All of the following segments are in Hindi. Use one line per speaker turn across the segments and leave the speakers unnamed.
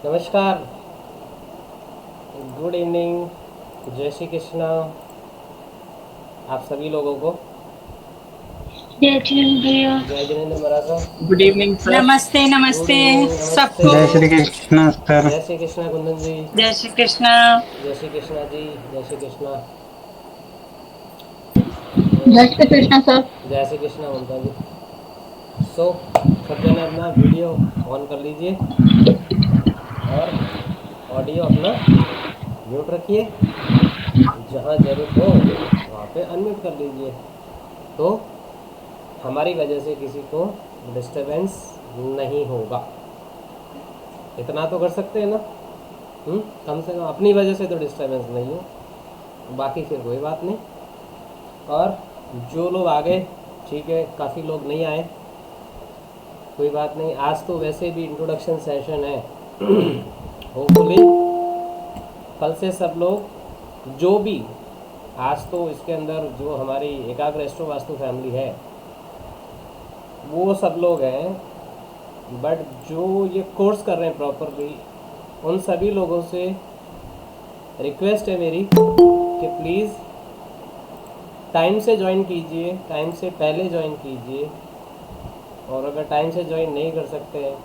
नमस्कार, गुड इवनिंग, जय श्री कृष्णा आप सभी लोगों को।
जय श्री भैया।
जय जिनेंद्र महाराज।
Good evening sir.
नमस्ते
गुड
नमस्ते
इवनिंग, नमस्ते।
सबको।
जय श्री कृष्ण सर।
जय श्री कृष्णा कुंदन जी।
जय श्री कृष्णा।
जय श्री कृष्णा जी। जय श्री कृष्णा।
जय श्री कृष्णा सर।
जय श्री कृष्णा ममता जी। सो सब जने अपना वीडियो ऑन कर लीजिए और ऑडियो अपना म्यूट रखिए। जहाँ ज़रूरत हो वहाँ पे अनम्यूट कर लीजिए, तो हमारी वजह से किसी को डिस्टरबेंस नहीं होगा। इतना तो कर सकते हैं ना। कम से कम अपनी वजह से तो डिस्टरबेंस नहीं हो, बाकी फिर कोई बात नहीं। और जो लोग आ गए ठीक है, काफ़ी लोग नहीं आए, कोई बात नहीं। आज तो वैसे भी इंट्रोडक्शन सेशन है। होपफुली कल से सब लोग जो भी, आज तो इसके अंदर जो हमारी एकाग्र एस्ट्रो वास्तु फैमिली है वो सब लोग हैं, बट जो ये कोर्स कर रहे हैं प्रॉपरली उन सभी लोगों से रिक्वेस्ट है मेरी कि प्लीज़ टाइम से ज्वाइन कीजिए, टाइम से पहले ज्वाइन कीजिए। और अगर टाइम से ज्वाइन नहीं कर सकते हैं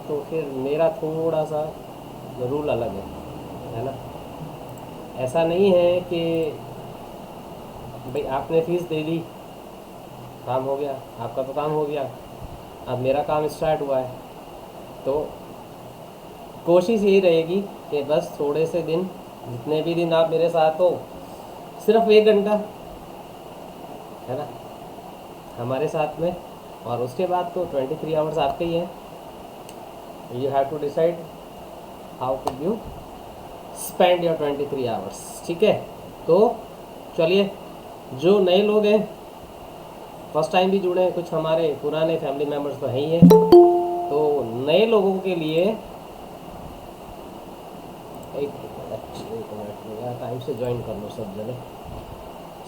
तो फिर मेरा थोड़ा सा रूल अलग है ना। ऐसा नहीं है कि भाई आपने फीस दे दी, काम हो गया, आपका तो काम हो गया, अब मेरा काम स्टार्ट हुआ है। तो कोशिश यही रहेगी कि बस थोड़े से दिन, जितने भी दिन आप मेरे साथ हो, सिर्फ 1 घंटा है ना हमारे साथ में, और उसके बाद तो 23 आवर्स आपके ही हैं। You have to decide how could you spend your 23 hours. ठीक है, तो चलिए, जो नए लोग हैं, फर्स्ट टाइम भी जुड़े हैं, कुछ हमारे पुराने फैमिली मेम्बर्स तो हैं ही हैं, तो नए लोगों के लिए एक मिनट यार, टाइम से ज्वाइन कर लो सब जने।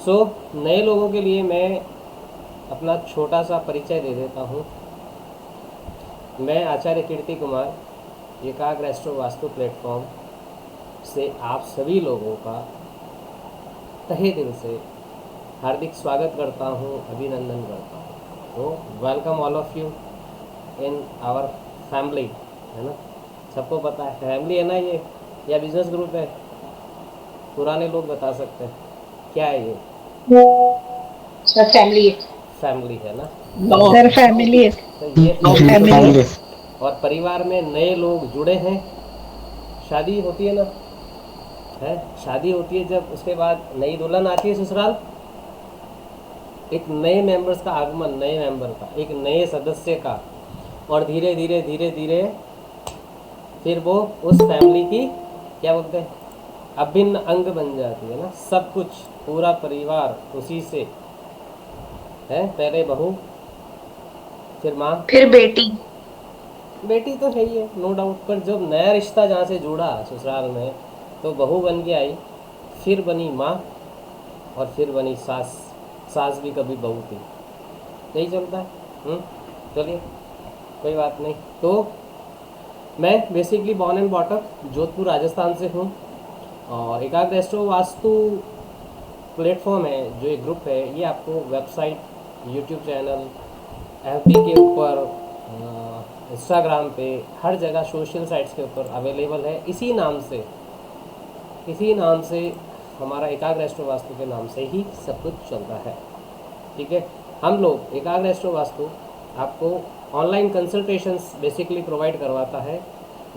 सो नए लोगों के लिए मैं अपना छोटा सा परिचय दे देता हूँ। मैं आचार्य कीर्ति कुमार एकाग्र एस्ट्रो वास्तु प्लेटफॉर्म से आप सभी लोगों का तहे दिल से हार्दिक स्वागत करता हूँ, अभिनंदन करता हूँ। तो welcome all of you in our family, है ना। सबको पता है फैमिली है ना ये, या बिजनेस ग्रुप है, पुराने लोग बता सकते हैं क्या है ये।
सर फैमिली है।
फैमिली है ना।
सर फैमिली है।
तो ये
जी
फैमिली है,
फैमिली।
और परिवार में नए लोग जुड़े हैं। शादी होती है ना, है शादी होती है जब, उसके बाद नई दुल्हन आती है ससुराल, एक नए मेंबर्स का आगमन, नए मेंबर का, एक नए सदस्य का, और धीरे धीरे धीरे धीरे फिर वो उस फैमिली की क्या बोलते हैं, अभिन्न अंग बन जाती है ना। सब कुछ, पूरा परिवार उसी से है। पहले बहू, फिर माँ,
फिर बेटी।
बेटी तो है ही है, नो डाउट। पर जब नया रिश्ता जहाँ से जुड़ा ससुराल में, तो बहू बन के आई, फिर बनी माँ, और फिर बनी सास। सास भी कभी बहू थी, यही चलता है। चलिए, कोई बात नहीं। तो मैं basically born and brought up Jodhpur Rajasthan से हूँ, और एकाग्र एस्ट्रो वास्तु प्लेटफॉर्म है जो एक ग्रुप है, ये आपको वेबसाइट, यूट्यूब चैनल, एफबी के ऊपर, इंस्टाग्राम पे, हर जगह सोशल साइट्स के ऊपर अवेलेबल है। इसी नाम से हमारा एकाग्र एस्ट्रो वास्तु के नाम से ही सब कुछ चलता है। ठीक है, हम लोग एकाग्र एस्ट्रो वास्तु आपको ऑनलाइन कंसल्टेशंस बेसिकली प्रोवाइड करवाता है।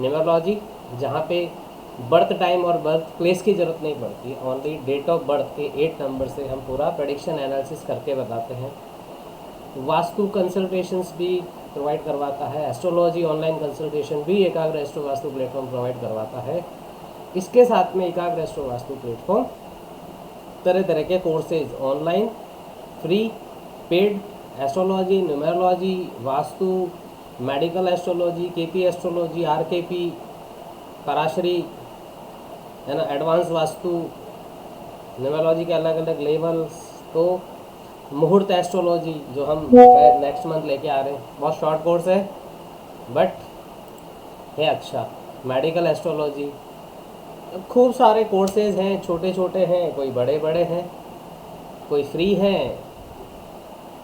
न्यूमरोलॉजी, जहाँ पे बर्थ टाइम और बर्थ प्लेस की ज़रूरत नहीं पड़ती, ओनली डेट ऑफ बर्थ के 8 नंबर से हम पूरा प्रेडिक्शन एनालिसिस करके बताते हैं। वास्तु कंसल्टेशंस भी प्रोवाइड करवाता है। एस्ट्रोलॉजी ऑनलाइन कंसल्टेशन भी एकाग्र एस्ट्रो वास्तु प्लेटफॉर्म प्रोवाइड करवाता है। इसके साथ में एकाग्र एस्ट्रो वास्तु प्लेटफॉर्म तरह तरह के courses online, free, paid, astrology, numerology, vastu, medical astrology, KP astrology, RKP, Parashari, है ना, एडवांस वास्तु, न्यूमरोलॉजी के अलग अलग लेवल्स। तो मुहूर्त एस्ट्रोलॉजी जो हम नेक्स्ट मंथ लेके आ रहे हैं, बहुत शॉर्ट कोर्स है बट है अच्छा। मेडिकल एस्ट्रोलॉजी, खूब सारे कोर्सेज हैं, छोटे छोटे हैं, कोई बड़े बड़े हैं, कोई फ्री हैं।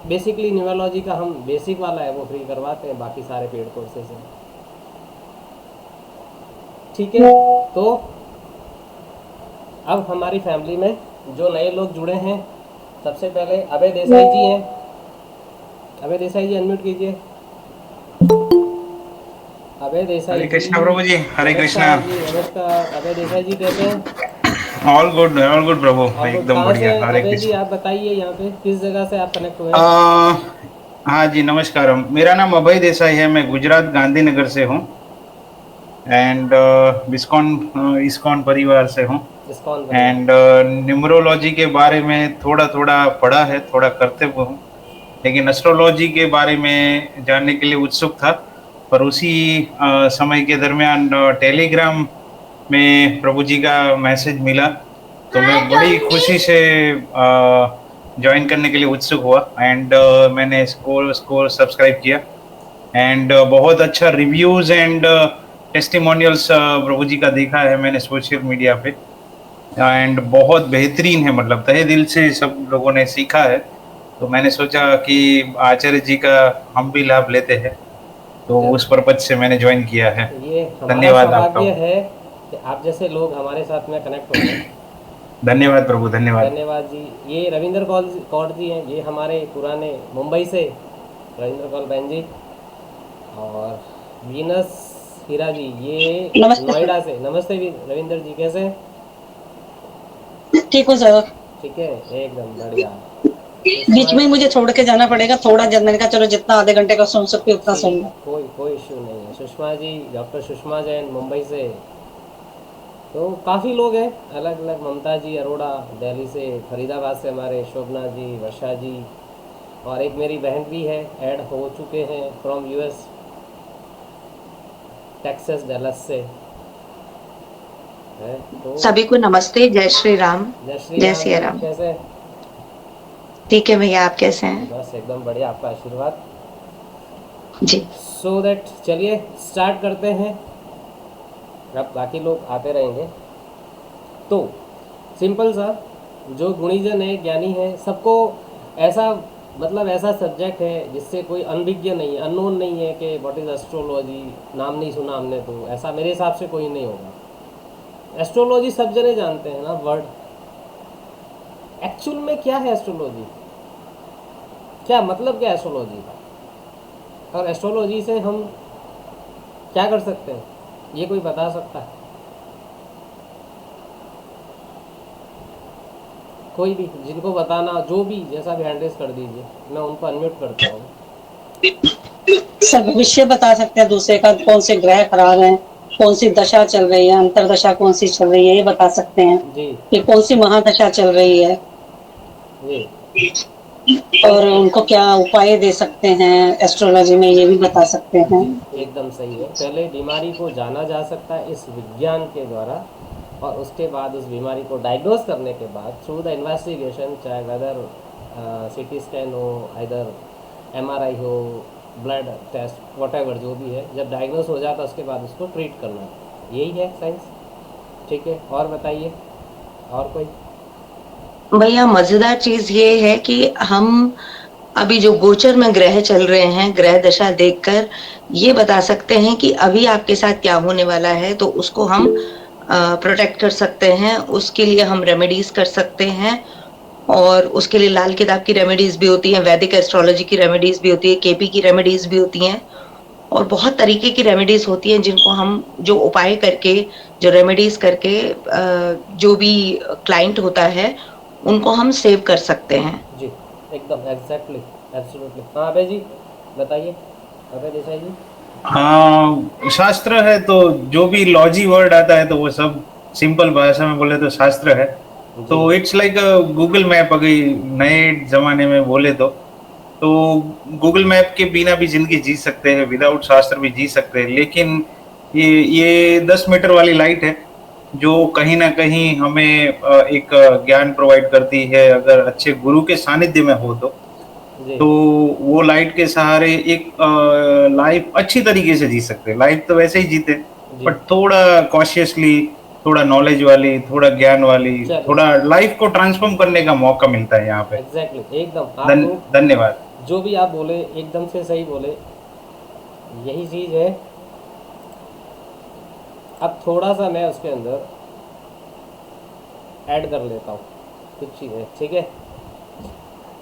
बेसिकली न्यूमरोलॉजी का हम बेसिक वाला है वो फ्री करवाते हैं, बाकी सारे पेड कोर्सेज हैं। ठीक है, तो अब हमारी फैमिली में जो नए लोग जुड़े हैं, सबसे पहले अभय देसाई जी हैं। अभय देसाई जी अनम्यूट कीजिए। अभय देसाई
हरे
जी,
कृष्णा प्रभु जी, हरे कृष्णा।
नमस्कार जी, नमस्कार। अभय देसाई जी कैसे हैं?
ऑल गुड प्रभु,
और
एकदम
कहाँ से
बढ़िया, हरे
अभय जी,
कृष्णा।
आप बताइए यहाँ पे किस जगह से आप कनेक्ट हुए हैं?
हाँ जी, नमस्कार। मेरा नाम अभय देसाई है, मैं गुजरात गांधीनगर से हूँ एंड इस्कॉन परिवार से हूँ।
इस्कॉन परिवार।
एंड न्यूमरोलॉजी के बारे में थोड़ा थोड़ा पढ़ा है, थोड़ा करते हुए हूँ, लेकिन एस्ट्रोलॉजी के बारे में जानने के लिए उत्सुक था। पर उसी समय के दरमियान टेलीग्राम में प्रभु जी का मैसेज मिला, तो मैं बड़ी खुशी से ज्वाइन करने के लिए उत्सुक हुआ एंड मैंने इसको सब्सक्राइब किया एंड बहुत अच्छा रिव्यूज एंड टेस्टिमोनियल्स प्रभु जी का देखा है मैंने सोशल मीडिया पे एंड बहुत बेहतरीन है, मतलब तहे दिल से सब लोगों ने सीखा है। तो मैंने सोचा कि आचार्य जी का हम भी लाभ लेते हैं, तो उस पर्पज से मैंने ज्वाइन किया है।
ये हमारा
धन्यवाद आपका।
सौभाग्य है कि आप जैसे लोग हमारे साथ में कनेक्ट हो गए।
धन्यवाद प्रभु, धन्यवाद।
धन्यवाद जी। ये रविंद्र कौर जी हैं, ये हमारे पुराने मुंबई से रविंद्र कौर बहन जी। और वीनस हीरा जी, ये
नमस्ते सर।
नोएडा से। नमस्ते रविंद्र जी, कैसे हैं?
ठीक हो सर?
ठीक है, एकदम बढ़िया।
बीच में ही मुझे छोड़ के जाना पड़ेगा थोड़ा, जब मैंने कहा चलो जितना आधे घंटे का सुन सकती हूँ उतना सुन लो।
कोई इश्यू नहीं है। सुषमा जी, डॉक्टर सुषमा जैन मुंबई से। तो काफ़ी लोग हैं अलग अलग। ममता जी अरोड़ा दिल्ली से, फरीदाबाद से हमारे शोभना जी, वर्षा जी, और एक मेरी बहन भी है, ऐड हो चुके हैं फ्रॉम यूएस, टेक्सास डैलस से है। तो
सभी को नमस्ते, जय श्री राम।
जय श्री
जय
राम
सिया
जी,
राम।
कैसे हैं?
ठीक है भैया, आप कैसे हैं?
बस एकदम बढ़िया, आपका आशीर्वाद।
जी।
सो दैट चलिए स्टार्ट करते हैं, अब बाकी लोग आते रहेंगे। तो सिंपल सा, जो गुणीजन है, ज्ञानी है, सबको ऐसा, मतलब ऐसा सब्जेक्ट है जिससे कोई अनभिज्ञ नहीं है, अननोन नहीं है कि व्हाट इज़ एस्ट्रोलॉजी, नाम नहीं सुना हमने, तो ऐसा मेरे हिसाब से कोई नहीं होगा। एस्ट्रोलॉजी सब जने जानते हैं ना वर्ड। एक्चुअल में क्या है एस्ट्रोलॉजी, क्या मतलब क्या है एस्ट्रोलॉजी का, और एस्ट्रोलॉजी से हम क्या कर सकते हैं, ये कोई बता सकता है? कोई भी जिनको बताना, जो भी जैसा भी हैंड रेस कर दीजिए, मैं उनको अनम्यूट करता हूँ।
सब भविष्य बता सकते हैं दूसरे का, कौन से ग्रह खराब हैं, कौन सी दशा चल रही है, अंतरदशा कौन सी चल रही है, ये बता सकते हैं
जी
कि कौन सी महादशा चल रही है,
जी,
और उनको क्या उपाय दे सकते हैं एस्ट्रोलॉजी में, ये भी बता सकते हैं।
एकदम सही है। पहले बीमारी को जाना जा सकता है इस विज्ञान के द्वारा, और उसके बाद उस बीमारी को डायग्नोज करने के बाद थ्रू द इन्वेस्टिगेशन, चाहे वेदर सीटी स्कैन हो, इधर एमआरआई हो, ब्लड टेस्ट, वॉटेवर जो भी है, जब डायग्नोज हो जाता है उसके बाद उसको ट्रीट करना है। यही है साइंस। ठीक है, और बताइए, और कोई?
भैया मजेदार चीज ये है कि हम अभी जो गोचर में ग्रह चल रहे हैं, ग्रह दशा देखकर ये बता सकते हैं कि अभी आपके साथ क्या होने वाला है, तो उसको हम प्रोटेक्ट कर सकते हैं, उसके लिए हम रेमेडीज कर सकते हैं। और उसके लिए लाल किताब की रेमेडीज भी होती हैं, वैदिक एस्ट्रोलॉजी की रेमेडीज भी होती है, केपी की रेमेडीज भी होती हैं, और बहुत तरीके की रेमेडीज होती हैं जिनको हम, जो उपाय करके, जो रेमेडीज करके जो भी क्लाइंट होता है उनको हम सेव कर सकते हैं।
जी एकदम एग्जैक्टली, एब्सोल्युटली। हाँ अभय जी बताइए, अभय देसाई जी।
हाँ, शास्त्र है तो जो भी लॉजी वर्ड आता है तो वो सब सिंपल भाषा में बोले तो शास्त्र है। तो इट्स लाइक गूगल मैप, अगर नए जमाने में बोले तो गूगल मैप के बिना भी जिंदगी जी सकते हैं, विदाउट शास्त्र भी जी सकते हैं। लेकिन ये 10 मीटर वाली लाइट है जो कहीं ना कहीं हमें एक ज्ञान प्रोवाइड करती है, अगर अच्छे गुरु के सानिध्य में हो तो वो लाइट के सहारे एक लाइफ अच्छी तरीके से जी सकते हैं। लाइफ तो वैसे ही जीते,
जी।
बट थोड़ा कॉशियसली, थोड़ा नॉलेज वाली, थोड़ा ज्ञान वाली,
चलिए।
थोड़ा लाइफ को ट्रांसफॉर्म करने का मौका मिलता है यहाँ पे।
एग्जैक्टली एकदम आप लोग
धन्यवाद।
जो भी आप बोले एकदम से सही बोले, यही चीज़ है। अब थोड़ा सा मैं उसके अंदर ऐड कर लेता हूँ कुछ चीज़ें, ठीक है।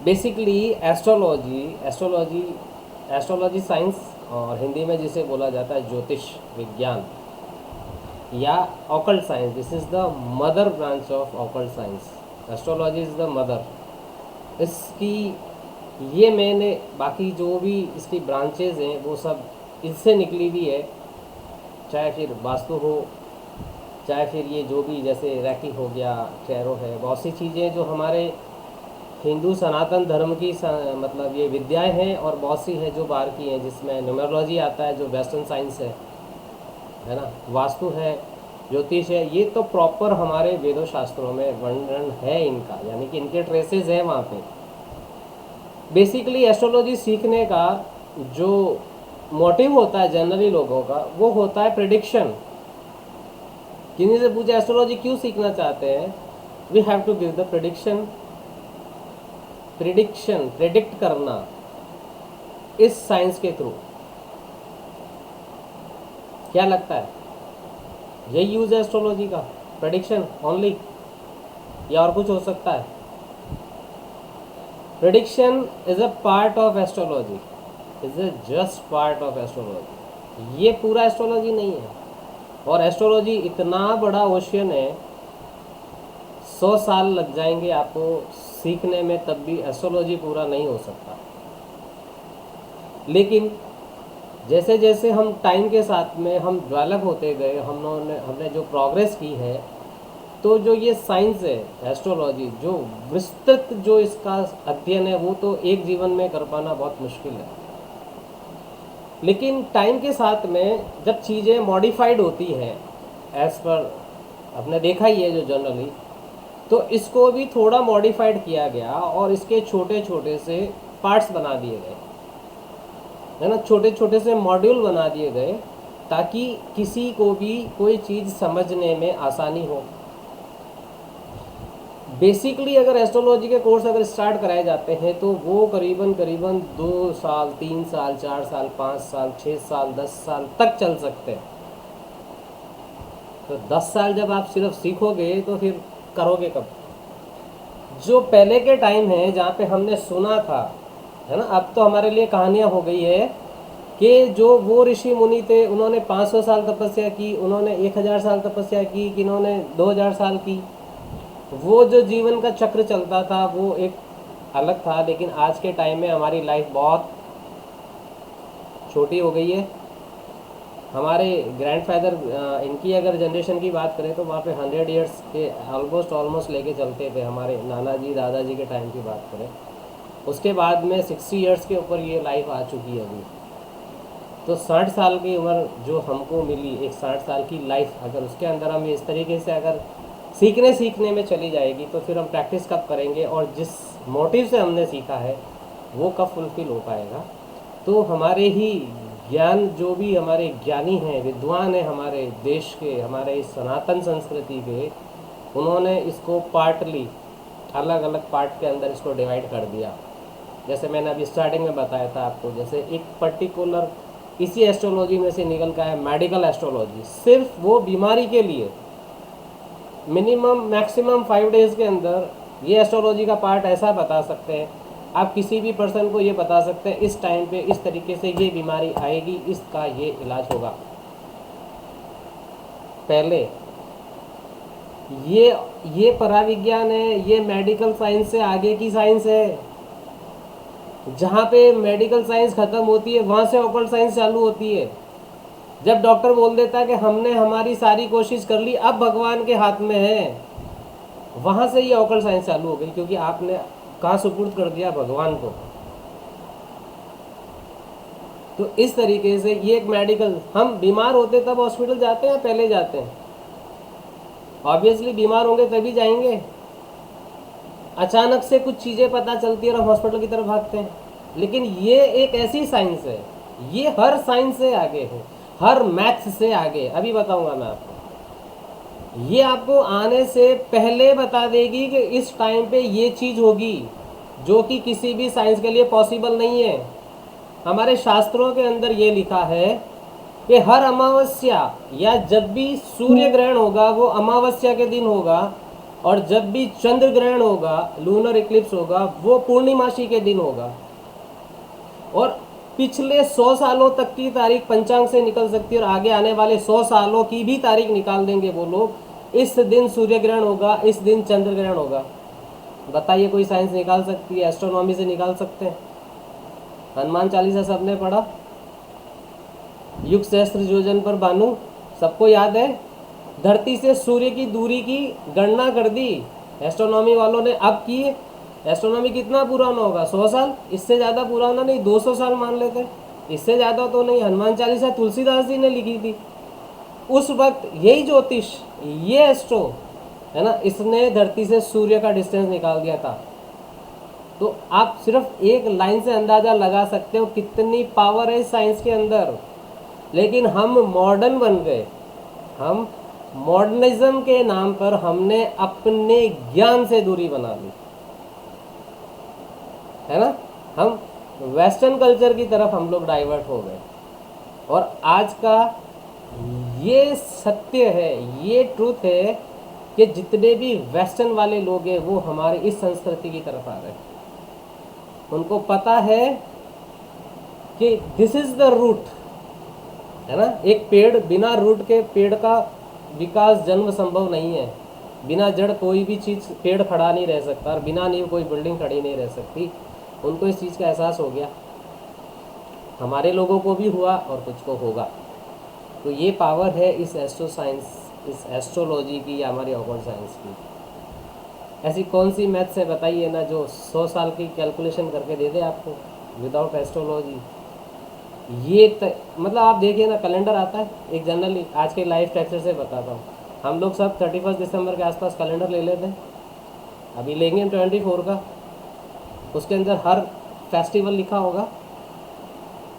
बेसिकली एस्ट्रोलॉजी साइंस, और हिंदी में जिसे बोला जाता है ज्योतिष विज्ञान या occult science, this is the mother branch of occult science. Astrology is the mother. इसकी ये मैंने बाकी जो भी इसकी ब्रांचेज हैं वो सब इससे निकली हुई है, चाहे फिर वास्तु हो, चाहे फिर ये जो भी जैसे रैकी हो गया, टैरो है, बहुत सी चीज़ें जो हमारे हिंदू सनातन धर्म की मतलब ये विद्याएं हैं, और बहुत सी है जो बाहर की हैं, जिसमें न्यूमरोलॉजी आता है जो वेस्टर्न साइंस है ना, वास्तु है, ज्योतिष है, ये तो प्रॉपर हमारे वेदों शास्त्रों में वर्णन है इनका, यानी कि इनके ट्रेसेस हैं वहाँ पे। बेसिकली एस्ट्रोलॉजी सीखने का जो मोटिव होता है जनरली लोगों का, वो होता है प्रिडिक्शन। किसी से पूछे एस्ट्रोलॉजी क्यों सीखना चाहते हैं, we have to give the prediction. Predict करना इस साइंस के थ्रू। क्या लगता है यही यूज है एस्ट्रोलॉजी का, प्रेडिक्शन ओनली, या और कुछ हो सकता है? Prediction is a part of astrology, is a just part of astrology, ये पूरा एस्ट्रोलॉजी नहीं है। और एस्ट्रोलॉजी इतना बड़ा ओशियन है, 100 साल लग जाएंगे आपको सीखने में, तब भी एस्ट्रोलॉजी पूरा नहीं हो सकता। लेकिन जैसे जैसे हम टाइम के साथ में हम डेवलप होते गए, हमने जो प्रोग्रेस की है, तो जो ये साइंस है एस्ट्रोलॉजी, जो विस्तृत जो इसका अध्ययन है, वो तो एक जीवन में कर पाना बहुत मुश्किल है। लेकिन टाइम के साथ में जब चीज़ें मॉडिफाइड होती हैं, एज पर आपने देखा ही है जो जनरली, तो इसको भी थोड़ा मॉडिफाइड किया गया और इसके छोटे छोटे से पार्ट्स बना दिए गए, है ना, छोटे छोटे से मॉड्यूल बना दिए गए, ताकि किसी को भी कोई चीज़ समझने में आसानी हो। बेसिकली अगर एस्ट्रोलॉजी के कोर्स अगर स्टार्ट कराए जाते हैं, तो वो करीबन 2 साल, 3 साल, 4 साल, 5 साल, 6 साल, 10 साल तक चल सकते हैं। तो 10 साल जब आप सिर्फ सीखोगे तो फिर करोगे कब? जो पहले के टाइम है जहाँ पे हमने सुना था, है ना, अब तो हमारे लिए कहानियाँ हो गई है कि जो वो ऋषि मुनि थे, उन्होंने 500 साल तपस्या की, उन्होंने 1000 साल तपस्या की, कि इन्होंने 2000 साल की। वो जो जीवन का चक्र चलता था वो एक अलग था। लेकिन आज के टाइम में हमारी लाइफ बहुत छोटी हो गई है। हमारे ग्रैंडफादर, इनकी अगर जनरेशन की बात करें तो वहाँ पे 100 ईयर्स के ऑलमोस्ट लेके चलते थे। हमारे नाना जी दादाजी के टाइम की बात करें, उसके बाद में 60 ईयर्स के ऊपर ये लाइफ आ चुकी है अभी। तो 60 साल की उम्र जो हमको मिली, एक 60 साल की लाइफ, अगर उसके अंदर हम इस तरीके से अगर सीखने में चली जाएगी, तो फिर हम प्रैक्टिस कब करेंगे, और जिस मोटिव से हमने सीखा है वो कब फुलफिल हो पाएगा? तो हमारे ही ज्ञान, जो भी हमारे ज्ञानी हैं, विद्वान हैं हमारे देश के, हमारे इस सनातन संस्कृति के, उन्होंने इसको पार्टली अलग अलग पार्ट के अंदर इसको डिवाइड कर दिया। जैसे मैंने अभी स्टार्टिंग में बताया था आपको, जैसे एक पर्टिकुलर इसी एस्ट्रोलॉजी में से निकल का है मेडिकल एस्ट्रोलॉजी, सिर्फ वो बीमारी के लिए मिनिमम मैक्सिमम 5 डेज के अंदर ये एस्ट्रोलॉजी का पार्ट ऐसा बता सकते हैं, आप किसी भी पर्सन को ये बता सकते हैं इस टाइम पे इस तरीके से ये बीमारी आएगी, इसका ये इलाज होगा। पहले ये पराविज्ञान है, ये मेडिकल साइंस से आगे की साइंस है। जहाँ पे मेडिकल साइंस ख़त्म होती है वहाँ से ऑकल्ट साइंस चालू होती है। जब डॉक्टर बोल देता है कि हमने हमारी सारी कोशिश कर ली, अब भगवान के हाथ में है, वहाँ से ये ऑकल्ट साइंस चालू हो गई, क्योंकि आपने कहाँ सुपुर्द कर दिया भगवान को। तो इस तरीके से ये एक मेडिकल, हम बीमार होते तब हॉस्पिटल जाते हैं, पहले जाते हैं? ऑब्वियसली बीमार होंगे तभी जाएंगे। अचानक से कुछ चीज़ें पता चलती है और हम हॉस्पिटल की तरफ भागते हैं। लेकिन ये एक ऐसी साइंस है, ये हर साइंस से आगे है। हर मैथ्स से आगे, अभी बताऊंगा मैं आपको। ये आपको आने से पहले बता देगी कि इस टाइम पे ये चीज़ होगी, जो कि किसी भी साइंस के लिए पॉसिबल नहीं है। हमारे शास्त्रों के अंदर ये लिखा है कि हर अमावस्या या जब भी सूर्य ग्रहण होगा वो अमावस्या के दिन होगा, और जब भी चंद्र ग्रहण होगा, लूनर इक्लिप्स होगा, वो पूर्णिमासी के दिन होगा। और पिछले 100 सालों तक की तारीख पंचांग से निकल सकती है, और आगे आने वाले 100 सालों की भी तारीख निकाल देंगे वो लोग। इस दिन सूर्य ग्रहण होगा, इस दिन चंद्र ग्रहण होगा। बताइए, कोई साइंस निकाल सकती है? एस्ट्रोनॉमी से निकाल सकते हैं? हनुमान चालीसा सबने पढ़ा, युग सहस्त्र योजन पर भानु, सबको याद है। धरती से सूर्य की दूरी की गणना कर दी एस्ट्रोनॉमी वालों ने, अब की। एस्ट्रोनॉमी कितना पुराना होगा? 100 साल, इससे ज़्यादा पुराना नहीं, 200 साल मान लेते, इससे ज़्यादा तो नहीं। हनुमान चालीसा तुलसीदास जी ने लिखी थी उस वक्त। यही ज्योतिष, ये एस्ट्रो है ना, इसने धरती से सूर्य का डिस्टेंस निकाल दिया था। तो आप सिर्फ एक लाइन से अंदाज़ा लगा सकते हो कितनी पावर है साइंस के अंदर। लेकिन हम मॉडर्न बन गए, हम मॉडर्निज्म के नाम पर हमने अपने ज्ञान से दूरी बना ली, है ना। हम वेस्टर्न कल्चर की तरफ हम लोग डाइवर्ट हो गए। और आज का ये सत्य है, ये ट्रूथ है कि जितने भी वेस्टर्न वाले लोग हैं वो हमारे इस संस्कृति की तरफ आ रहे हैं। उनको पता है कि दिस इज द रूट, है ना। एक पेड़, बिना रूट के पेड़ का विकास जन्म संभव नहीं है। बिना जड़ कोई भी चीज़, पेड़ खड़ा नहीं रह सकता, और बिना नींव कोई बिल्डिंग खड़ी नहीं रह सकती। उनको इस चीज़ का एहसास हो गया, हमारे लोगों को भी हुआ और कुछ को होगा। तो ये पावर है इस एस्ट्रो साइंस, इस एस्ट्रोलॉजी की या हमारी ऑकल्ट साइंस की। ऐसी कौन सी मैथ्स है बताइए ना जो 100 साल की कैलकुलेशन करके दे दे आपको विदाउट एस्ट्रोलॉजी। ये मतलब आप देखिए ना, कैलेंडर आता है एक जनरली, आज के लाइफ टेक्चर से बताता हूँ। हम लोग सब 31 दिसंबर के आसपास कैलेंडर ले लेते हैं, अभी लेंगे 24 का। उसके अंदर हर फेस्टिवल लिखा होगा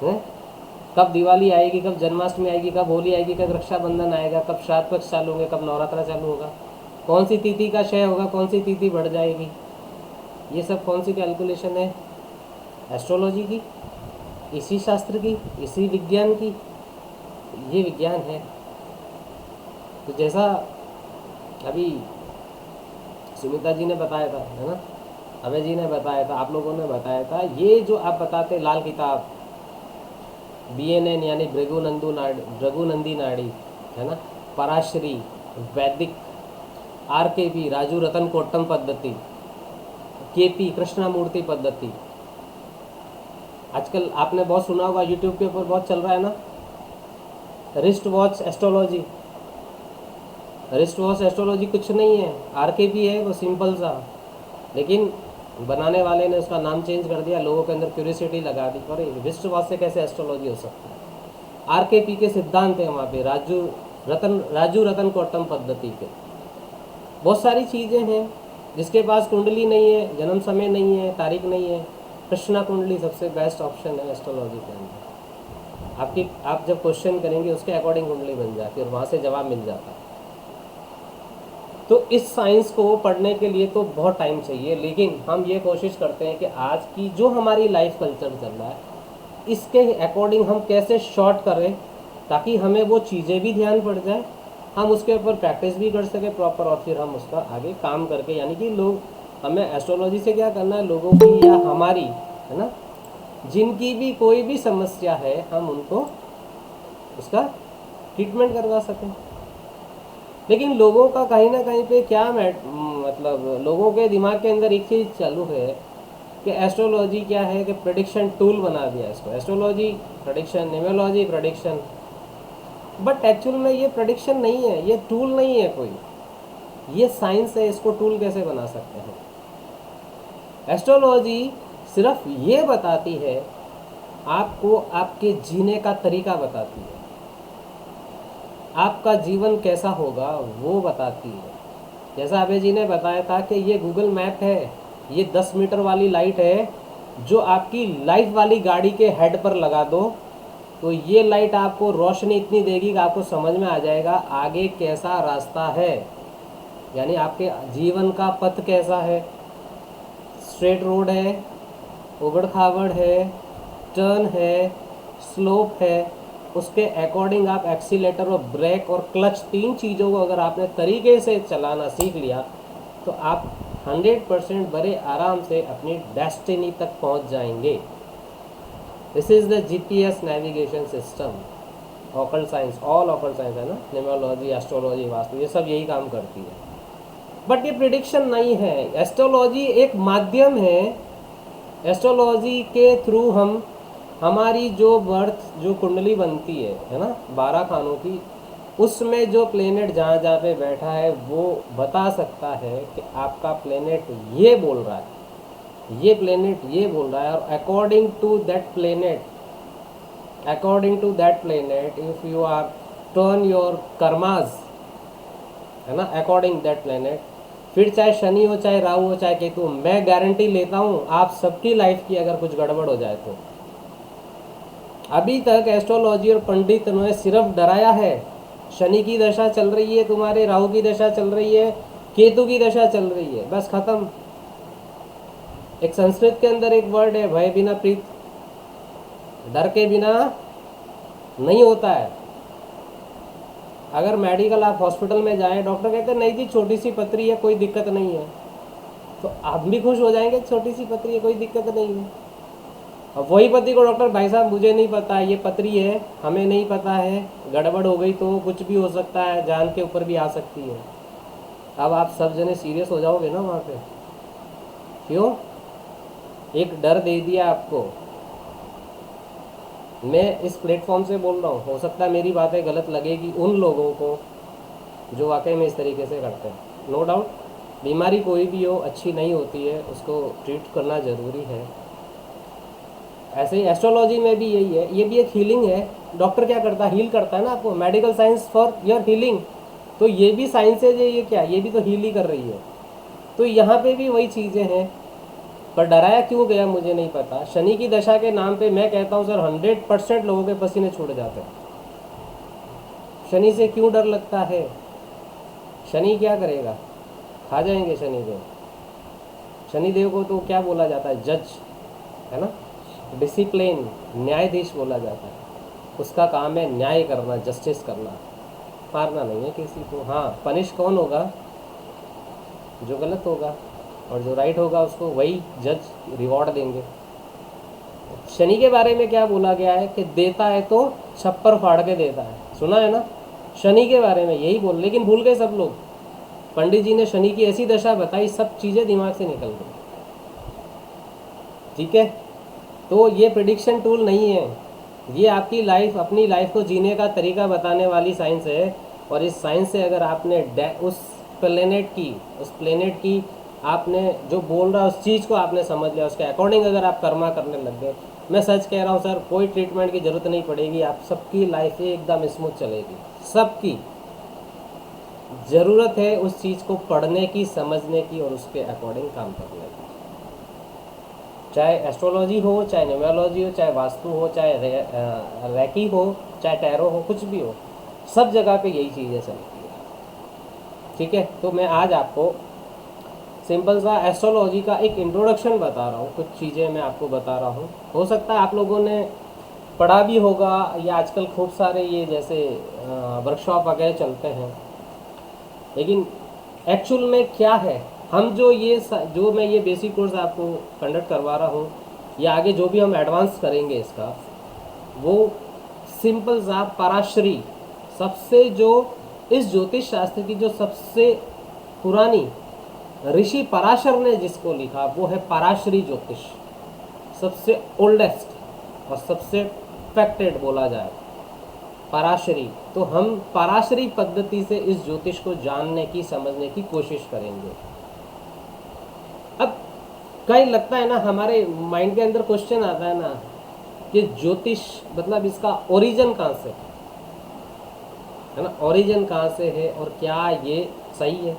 है, कब दिवाली आएगी, कब जन्माष्टमी आएगी, कब होली आएगी, कब रक्षाबंधन आएगा, कब श्राद्ध पक्ष चालू होंगे, कब नवरात्रा चालू होगा, कौन सी तिथि का क्षय होगा, कौन सी तिथि बढ़ जाएगी। ये सब कौन सी कैलकुलेशन है? एस्ट्रोलॉजी की, इसी शास्त्र की, इसी विज्ञान की। ये विज्ञान है। तो जैसा अभी सुमिता जी ने बताया था, है ना, अभय जी ने बताया था, आप लोगों ने बताया था, ये जो आप बताते लाल किताब BNN यानी भृगुनंदी नाड़ी, है ना, पराशरी, वैदिक, RKP राजू रतन कोट्टम पद्धति, KP कृष्णामूर्ति पद्धति। आजकल आपने बहुत सुना होगा, यूट्यूब के ऊपर बहुत चल रहा है ना, wrist watch astrology. Wrist watch astrology कुछ नहीं है, RKP है वो, सिंपल सा। लेकिन बनाने वाले ने उसका नाम चेंज कर दिया, लोगों के अंदर क्यूरियोसिटी लगा दी, अरे रिस्ट वॉच से कैसे एस्ट्रोलॉजी हो सकती है। RKP के सिद्धांत है वहाँ पे, राजू रतन कोट्टम पद्धति के। बहुत सारी चीज़ें हैं। जिसके पास कुंडली नहीं है, जन्म समय नहीं है, तारीख नहीं है, कृष्णा कुंडली सबसे बेस्ट ऑप्शन है एस्ट्रोलॉजी के अंदर। आप जब क्वेश्चन करेंगे उसके अकॉर्डिंग कुंडली बन जाती है और वहाँ से जवाब मिल जाता है। तो इस साइंस को पढ़ने के लिए तो बहुत टाइम चाहिए, लेकिन हम ये कोशिश करते हैं कि आज की जो हमारी लाइफ कल्चर चल रहा है इसके अकॉर्डिंग हम कैसे शॉर्ट करें, ताकि हमें वो चीज़ें भी ध्यान पड़ जाए, हम उसके ऊपर प्रैक्टिस भी कर सकें प्रॉपर, और फिर हम उसका आगे काम करके, यानी कि लोग, हमें एस्ट्रोलॉजी से क्या करना है, लोगों की या हमारी, है ना, जिनकी भी कोई भी समस्या है हम उनको उसका ट्रीटमेंट करवा सकें। लेकिन लोगों का कहीं ना कहीं पे क्या मतलब लोगों के दिमाग के अंदर एक चीज़ चालू है कि एस्ट्रोलॉजी क्या है, कि प्रेडिक्शन टूल बना दिया इसको, astrology prediction, numerology prediction. But actual में ये प्रेडिक्शन नहीं है, ये टूल नहीं है कोई, ये साइंस है। इसको टूल कैसे बना सकते हैं? एस्ट्रोलॉजी सिर्फ ये बताती है आपको, आपके जीने का तरीका बताती है, आपका जीवन कैसा होगा वो बताती है। जैसा अभय जी ने बताया था कि ये गूगल मैप है, ये 10 मीटर वाली लाइट है जो आपकी लाइफ वाली गाड़ी के हेड पर लगा दो, तो ये लाइट आपको रोशनी इतनी देगी कि आपको समझ में आ जाएगा आगे कैसा रास्ता है, यानी आपके जीवन का पथ कैसा है। स्ट्रेट रोड है, उबड़ खाबड़ है, टर्न है, स्लोप है, उसके अकॉर्डिंग आप एक्सीलेटर और ब्रेक और क्लच 3 चीज़ों को अगर आपने तरीके से चलाना सीख लिया तो आप 100% बड़े आराम से अपनी डेस्टिनी तक पहुंच जाएंगे। This is the GPS navigation system. Occult science, all occult science है ना, न्यूमरोलॉजी, एस्ट्रोलॉजी, वास्तु, ये सब यही काम करती है। बट ये प्रिडिक्शन नहीं है। एस्ट्रोलॉजी एक माध्यम है। एस्ट्रोलॉजी के थ्रू हम हमारी जो बर्थ जो कुंडली बनती है ना, 12 खानों की, उसमें जो प्लेनेट जहाँ जहाँ पे बैठा है वो बता सकता है कि आपका प्लेनेट ये बोल रहा है, ये प्लेनेट ये बोल रहा है, और according to that planet if you are turn your karmas, है ना, अकॉर्डिंग दैट प्लेनेट, फिर चाहे शनि हो, चाहे राहु हो, चाहे केतु, मैं गारंटी लेता हूँ आप सबकी लाइफ की अगर कुछ गड़बड़ हो जाए तो। अभी तक एस्ट्रोलॉजी और पंडित ने सिर्फ डराया है। शनि की दशा चल रही है तुम्हारे, राहु की दशा चल रही है, केतु की दशा चल रही है, बस खत्म। एक संस्कृत के अंदर एक वर्ड है, भय बिना प्रीत, डर के बिना नहीं होता है। अगर मेडिकल आप हॉस्पिटल में जाएं, डॉक्टर कहते हैं नहीं जी छोटी सी पथरी है, कोई दिक्कत नहीं है, तो आप भी खुश हो जाएंगे, छोटी सी पथरी है, कोई दिक्कत नहीं है। अब वही पति को डॉक्टर, भाई साहब मुझे नहीं पता ये पथरी है, हमें नहीं पता है, गड़बड़ हो गई तो कुछ भी हो सकता है, जान के ऊपर भी आ सकती है। अब आप सब जने सीरियस हो जाओगे ना वहाँ पे, क्यों? एक डर दे दिया आपको। मैं इस प्लेटफॉर्म से बोल रहा हूँ, हो सकता है मेरी बातें गलत लगेगी उन लोगों को जो वाकई में इस तरीके से करते हैं। नो डाउट बीमारी कोई भी हो अच्छी नहीं होती है, उसको ट्रीट करना ज़रूरी है। ऐसे ही एस्ट्रोलॉजी में भी यही है, ये भी एक हीलिंग है। डॉक्टर क्या करता है? हील करता है ना आपको, medical science for your healing. तो ये भी साइंसेज है, ये क्या, ये भी तो हील ही कर रही है। तो यहाँ पे भी वही चीज़ें हैं, पर डराया क्यों गया मुझे नहीं पता। शनि की दशा के नाम पे मैं कहता हूँ सर 100% लोगों के पसीने छूट जाते हैं। शनि से क्यों डर लगता है? शनि क्या करेगा? खा जाएंगे शनिदेव। शनिदेव को तो क्या बोला जाता है? जज, है ना, डिसिप्लिन, न्यायाधीश बोला जाता है। उसका काम है न्याय करना, जस्टिस करना, मारना नहीं है किसी को। हाँ, पनिश कौन होगा? जो गलत होगा, और जो राइट होगा उसको वही जज रिवॉर्ड देंगे। शनि के बारे में क्या बोला गया है कि देता है तो छप्पर फाड़ के देता है, सुना है ना? शनि के बारे में यही बोल, लेकिन भूल गए सब लोग। पंडित जी ने शनि की ऐसी दशा बताई, सब चीज़ें दिमाग से निकल गई। ठीक है, तो ये प्रिडिक्शन टूल नहीं है, ये आपकी लाइफ, अपनी लाइफ को जीने का तरीका बताने वाली साइंस है। और इस साइंस से अगर आपने उस प्लेनेट की आपने जो बोल रहा है उस चीज़ को आपने समझ लिया, उसके अकॉर्डिंग अगर आप कर्मा करने लग गए, मैं सच कह रहा हूँ सर, कोई ट्रीटमेंट की ज़रूरत नहीं पड़ेगी, आप सबकी लाइफ एकदम स्मूथ चलेगी। सबकी ज़रूरत है उस चीज़ को पढ़ने की, समझने की और उसके अकॉर्डिंग काम करने की। चाहे एस्ट्रोलॉजी हो, चाहे न्यूमरोलॉजी हो, चाहे वास्तु हो, चाहे रैकी हो, चाहे टैरो हो, कुछ भी हो, सब जगह पे यही चीज़ें चलती है। ठीक है, तो मैं आज आपको सिंपल सा एस्ट्रोलॉजी का एक इंट्रोडक्शन बता रहा हूँ, कुछ चीज़ें मैं आपको बता रहा हूँ। हो सकता है आप लोगों ने पढ़ा भी होगा, या आजकल खूब सारे ये जैसे वर्कशॉप वगैरह चलते हैं, लेकिन एक्चुअल में क्या है, हम जो मैं ये बेसिक कोर्स आपको कंडक्ट करवा रहा हूँ, या आगे जो भी हम एडवांस करेंगे इसका, वो सिंपल सा पराशरी, सबसे जो इस ज्योतिष शास्त्र की जो सबसे पुरानी, ऋषि पराशर ने जिसको लिखा, वो है पराशरी ज्योतिष। सबसे ओल्डेस्ट और सबसे फैक्टेड बोला जाए पराशरी। तो हम पराशरी पद्धति से इस ज्योतिष को जानने की, समझने की कोशिश करेंगे। अब कहीं लगता है ना, हमारे माइंड के अंदर क्वेश्चन आता है ना कि ज्योतिष मतलब इसका ओरिजिन कहाँ से है ना, ओरिजिन कहाँ से है और क्या ये सही है?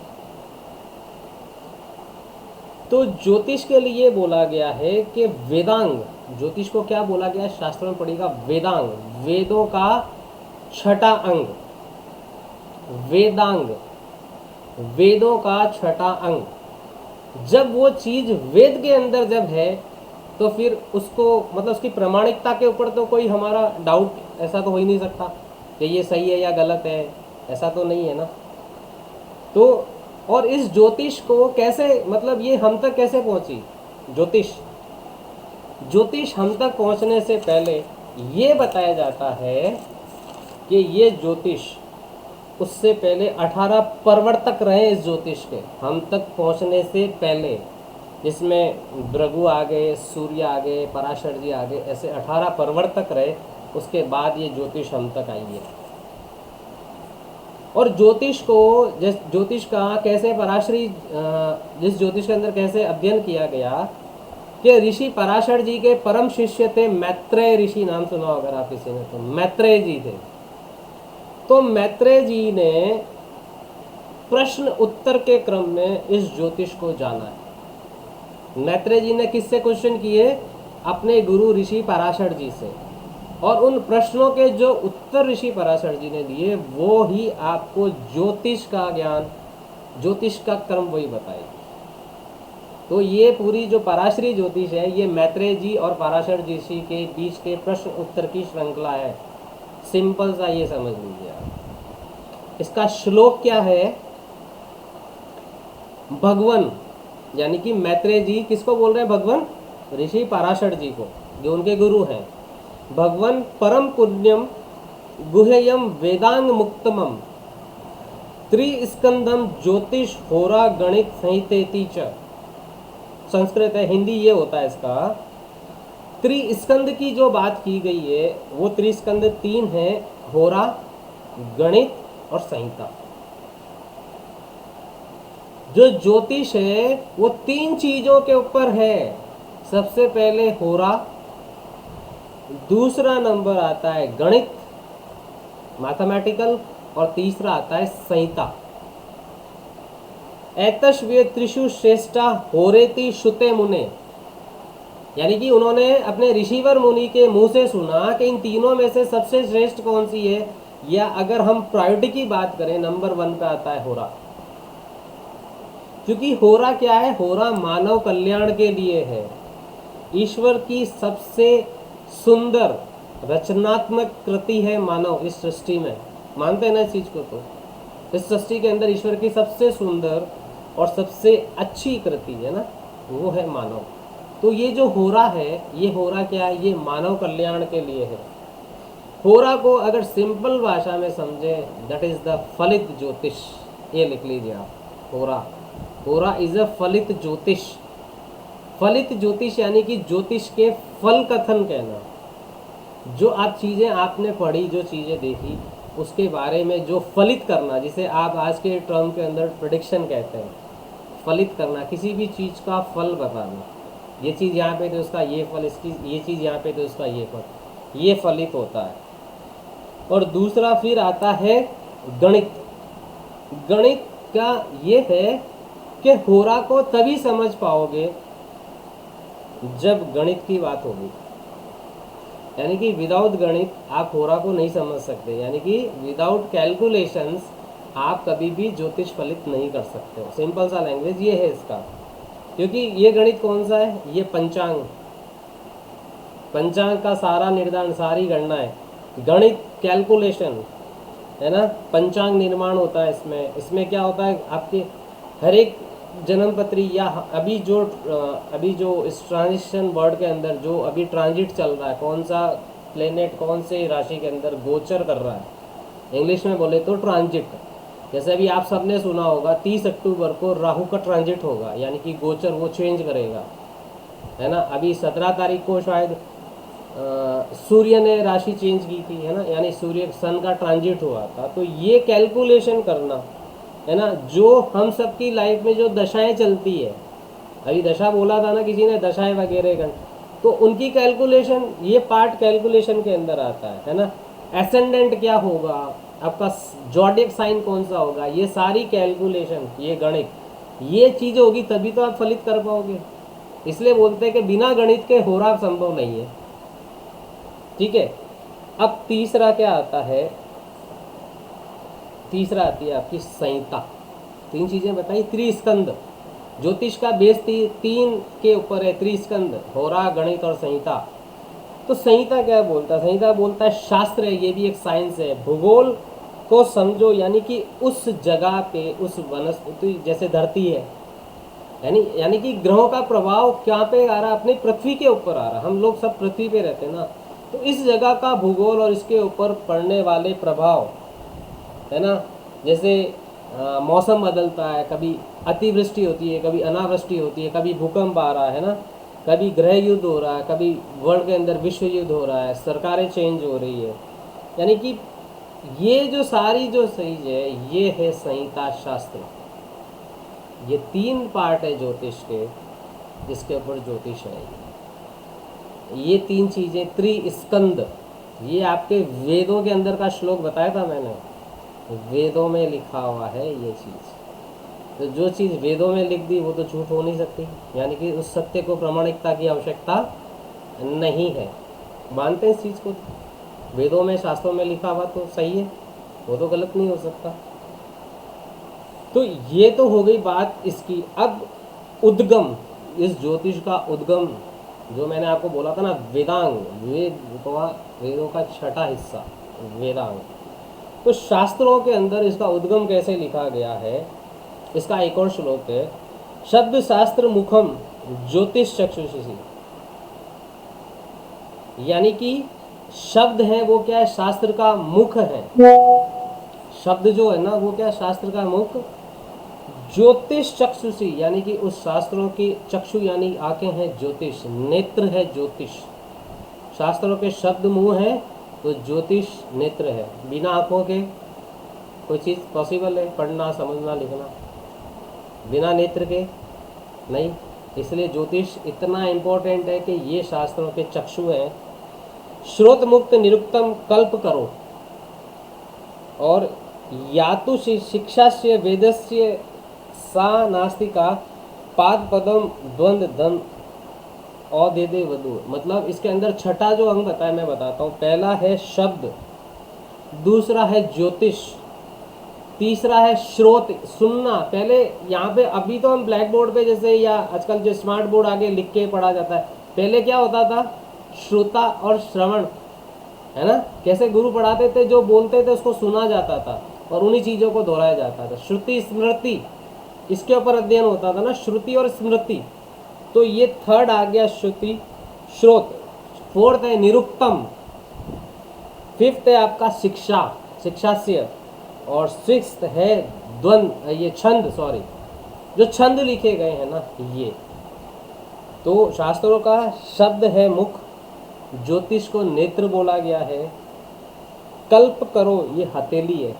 तो ज्योतिष के लिए बोला गया है कि वेदांग, ज्योतिष को क्या बोला गया है शास्त्र में पढ़ेगा? वेदांग, वेदों का छठा अंग, वेदांग, वेदों का छठा अंग। जब वो चीज वेद के अंदर जब है तो फिर उसको मतलब उसकी प्रामाणिकता के ऊपर तो कोई हमारा डाउट ऐसा तो हो ही नहीं सकता कि ये सही है या गलत है, ऐसा तो नहीं है ना। तो और इस ज्योतिष को कैसे मतलब ये हम तक कैसे पहुंची ज्योतिष? ज्योतिष हम तक पहुंचने से पहले ये बताया जाता है कि ये ज्योतिष उससे पहले 18 प्रवर्तक रहे इस ज्योतिष के हम तक पहुंचने से पहले, जिसमें भृगु आ गए, सूर्य आ गए, पराशर जी आ गए, ऐसे 18 प्रवर्तक रहे। उसके बाद ये ज्योतिष हम तक आई है। और ज्योतिष को ज्योतिष का कैसे पराशरी जिस ज्योतिष के अंदर कैसे अध्ययन किया गया कि ऋषि पराशर जी के परम शिष्य थे मैत्रेय ऋषि, नाम सुना अगर आप किसी ने तो मैत्रेय जी थे। तो मैत्रेय जी ने प्रश्न उत्तर के क्रम में इस ज्योतिष को जाना है। मैत्रेय जी ने किससे क्वेश्चन किए? अपने गुरु ऋषि पराशर जी से। और उन प्रश्नों के जो उत्तर ऋषि पराशर जी ने दिए वो ही आपको ज्योतिष का ज्ञान, ज्योतिष का क्रम वही बताएगी। तो ये पूरी जो पराशरी ज्योतिष है ये मैत्रेय जी और पराशर ऋषि के बीच के प्रश्न उत्तर की श्रृंखला है। सिंपल सा ये समझ लीजिए आप। इसका श्लोक क्या है? भगवान यानी कि मैत्रेय जी किसको बोल रहे हैं? भगवान ऋषि पराशर जी को, जो उनके गुरु हैं। भगवान परम पुण्यम गुह्यम वेदांग मुक्तमम त्रिस्कंदम ज्योतिष होरा गणित संहितेति च। संस्कृत है, हिंदी ये होता है इसका। त्रिस्कंद की जो बात की गई है वो त्रिस्कंद 3 है, होरा, गणित और संहिता। जो ज्योतिष है वो 3 चीजों के ऊपर है। सबसे पहले होरा, दूसरा नंबर आता है गणित मैथमेटिकल, और तीसरा आता है संहिता। एतश्वे त्रिषु श्रेष्ठा होरेति श्रुते मुने, यानी कि उन्होंने अपने ऋषिवर मुनि के मुंह से सुना कि इन तीनों में से सबसे श्रेष्ठ कौन सी है। या अगर हम प्रायोरिटी की बात करें नंबर 1 पे आता है होरा। क्योंकि होरा क्या है? होरा मानव कल्याण के लिए है। ईश्वर की सबसे सुंदर रचनात्मक कृति है मानव इस सृष्टि में। मानते हैं ना इस चीज को? तो इस सृष्टि के अंदर ईश्वर की सबसे सुंदर और सबसे अच्छी कृति है ना, वो है मानव। तो ये जो होरा है, ये होरा क्या है? ये मानव कल्याण के लिए है। होरा को अगर सिंपल भाषा में समझे, दैट इज द फलित ज्योतिष। ये लिख लीजिए आप, होरा। होरा इज अ फलित ज्योतिष। फलित ज्योतिष यानी कि ज्योतिष के फल कथन कहना। जो आप चीज़ें आपने पढ़ी, जो चीज़ें देखी, उसके बारे में जो फलित करना, जिसे आप आज के टर्म के अंदर प्रेडिक्शन कहते हैं। फलित करना, किसी भी चीज़ का फल बताना। ये चीज़ यहाँ पे तो उसका ये फल, इसकी ये चीज़ यहाँ पे तो उसका ये फल, ये फलित होता है। और दूसरा फिर आता है गणित। गणित का ये है कि होरा को तभी समझ पाओगे जब गणित की बात होगी। यानी कि विदाउट गणित आप होरा को नहीं समझ सकते। यानी कि विदाउट कैलकुलेशंस आप कभी भी ज्योतिष फलित नहीं कर सकते हो। सिंपल सा लैंग्वेज ये है इसका। क्योंकि ये गणित कौन सा है? ये पंचांग। पंचांग का सारा निर्धारण, सारी गणना है। गणित कैलकुलेशन है ना, पंचांग निर्माण होता है इसमें। इसमें क्या होता है? आपके हर एक जन्म पत्री या अभी जो इस ट्रांजिशन वर्ड के अंदर जो अभी ट्रांजिट चल रहा है, कौन सा प्लेनेट कौन से राशि के अंदर गोचर कर रहा है, इंग्लिश में बोले तो ट्रांजिट। जैसे अभी आप सबने सुना होगा 30 अक्टूबर को राहु का ट्रांजिट होगा, यानी कि गोचर वो चेंज करेगा, है ना। अभी 17 तारीख को शायद सूर्य ने राशि चेंज की थी, है ना, यानी सूर्य सन का ट्रांजिट हुआ था। तो ये कैलकुलेशन करना, है ना, जो हम सबकी लाइफ में जो दशाएं चलती है, अभी दशा बोला था ना किसी ने, दशाएं वगैरह, तो उनकी कैलकुलेशन, ये पार्ट कैलकुलेशन के अंदर आता है ना। एसेंडेंट क्या होगा, आपका जॉडिक साइन कौन सा होगा, ये सारी कैलकुलेशन, ये गणित, ये चीज़ होगी तभी तो आप फलित कर पाओगे। इसलिए बोलते हैं कि बिना गणित के होरा संभव नहीं है। ठीक है, अब तीसरा क्या आता है, तीसरा आती है आपकी संहिता। 3 चीजें बताई, त्रिस्कंद, ज्योतिष का बेस 3 के ऊपर है, त्रिस्कंद, होरा, गणित और संहिता। तो संहिता क्या बोलता है? संहिता बोलता है शास्त्र है, ये भी एक साइंस है। भूगोल को समझो, यानी कि उस जगह पे, उस वनस्पति, जैसे धरती है, यानी कि ग्रहों का प्रभाव क्या पे आ रहा है? अपनी पृथ्वी के ऊपर आ रहा है। हम लोग सब पृथ्वी पे रहते हैं ना, तो इस जगह का भूगोल और इसके ऊपर पड़ने वाले प्रभाव, है ना, जैसे मौसम बदलता है, कभी अतिवृष्टि होती है, कभी अनावृष्टि होती है, कभी भूकंप आ रहा है ना, कभी गृह युद्ध हो रहा है, कभी वर्ल्ड के अंदर विश्व युद्ध हो रहा है, सरकारें चेंज हो रही है, यानी कि ये जो सारी जो चीज है, ये है संहिता शास्त्र। ये 3 पार्ट है ज्योतिष के, जिसके ऊपर ज्योतिष है। ये 3 चीजें त्रिस्कंद, ये आपके वेदों के अंदर का श्लोक बताया था मैंने, वेदों में लिखा हुआ है ये चीज़। तो जो चीज़ वेदों में लिख दी वो तो झूठ हो नहीं सकती, यानी कि उस सत्य को प्रामाणिकता की आवश्यकता नहीं है। मानते हैं इस चीज़ को, वेदों में शास्त्रों में लिखा हुआ तो सही है, वो तो गलत नहीं हो सकता। तो ये तो हो गई बात इसकी। अब उद्गम, इस ज्योतिष का उद्गम, जो मैंने आपको बोला था ना, वेदांग, वेदों का 6ठा हिस्सा वेदांग। तो शास्त्रों के अंदर इसका उद्गम कैसे लिखा गया है, इसका एक और श्लोक है, शब्द शास्त्र मुखम ज्योतिष चक्षुषी, यानी कि शब्द है वो क्या है? शास्त्र का मुख है। शब्द जो है ना वो क्या? शास्त्र का मुख। ज्योतिष चक्षुषी, यानी कि उस शास्त्रों की चक्षु यानी आंखें हैं ज्योतिष, नेत्र है ज्योतिष। शास्त्रों के शब्द मुंह है तो ज्योतिष नेत्र है। बिना आंखों के कोई चीज़ पॉसिबल है? पढ़ना, समझना, लिखना बिना नेत्र के नहीं। इसलिए ज्योतिष इतना इम्पोर्टेंट है कि ये शास्त्रों के चक्षु हैं। श्रोत मुक्त निरुक्तम कल्प करो, और या तो शिक्षा से वेदस्य सा नास्तिका पाद पदम द्वंद धन औदे वधु। मतलब इसके अंदर 6ठा जो अंग बताया मैं बताता हूँ। पहला है शब्द, दूसरा है ज्योतिष, तीसरा है श्रोत, सुनना। पहले यहाँ पे, अभी तो हम ब्लैक बोर्ड पे जैसे या आजकल जो स्मार्ट बोर्ड आगे लिख के पढ़ा जाता है, पहले क्या होता था? श्रोता और श्रवण, है ना। कैसे गुरु पढ़ाते थे, जो बोलते थे उसको सुना जाता था और उन्हीं चीज़ों को दोहराया जाता था। श्रुति स्मृति, इसके ऊपर अध्ययन होता था ना, श्रुति और स्मृति। तो ये 3rd आ गया श्रुति श्रोत। 4th है निरुक्तम, 5th है आपका शिक्षा, शिक्षास्य, और 6th है द्वंद, ये छंद, सॉरी, जो छंद लिखे गए हैं ना ये। तो शास्त्रों का शब्द है मुख, ज्योतिष को नेत्र बोला गया है, कल्प करो ये हथेली है,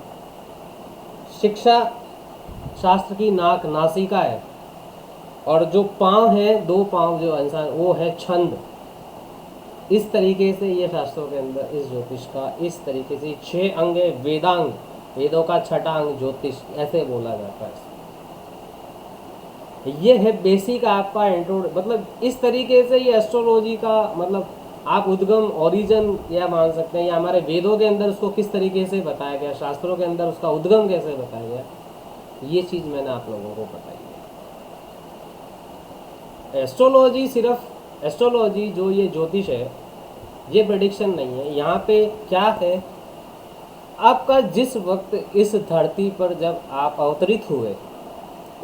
शिक्षा शास्त्र की नाक, नासिका है, और जो पाँव है, 2 पाँव जो इंसान, वो है छंद। इस तरीके से ये शास्त्रों के अंदर इस ज्योतिष का इस तरीके से 6 अंग है। वेदांग, वेदों का 6ठा अंग ज्योतिष, ऐसे बोला जाता है। ये है बेसिक आपका इंट्रो, मतलब इस तरीके से ये एस्ट्रोलॉजी का, मतलब आप उद्गम, ओरिजिन या मान सकते हैं, या हमारे वेदों के अंदर उसको किस तरीके से बताया गया, शास्त्रों के अंदर उसका उद्गम कैसे बताया गया, ये चीज़ मैंने आप लोगों को बताई है। एस्ट्रोलॉजी सिर्फ एस्ट्रोलॉजी जो ये ज्योतिष है, ये प्रेडिक्शन नहीं है। यहाँ पे क्या है, आपका जिस वक्त इस धरती पर जब आप अवतरित हुए,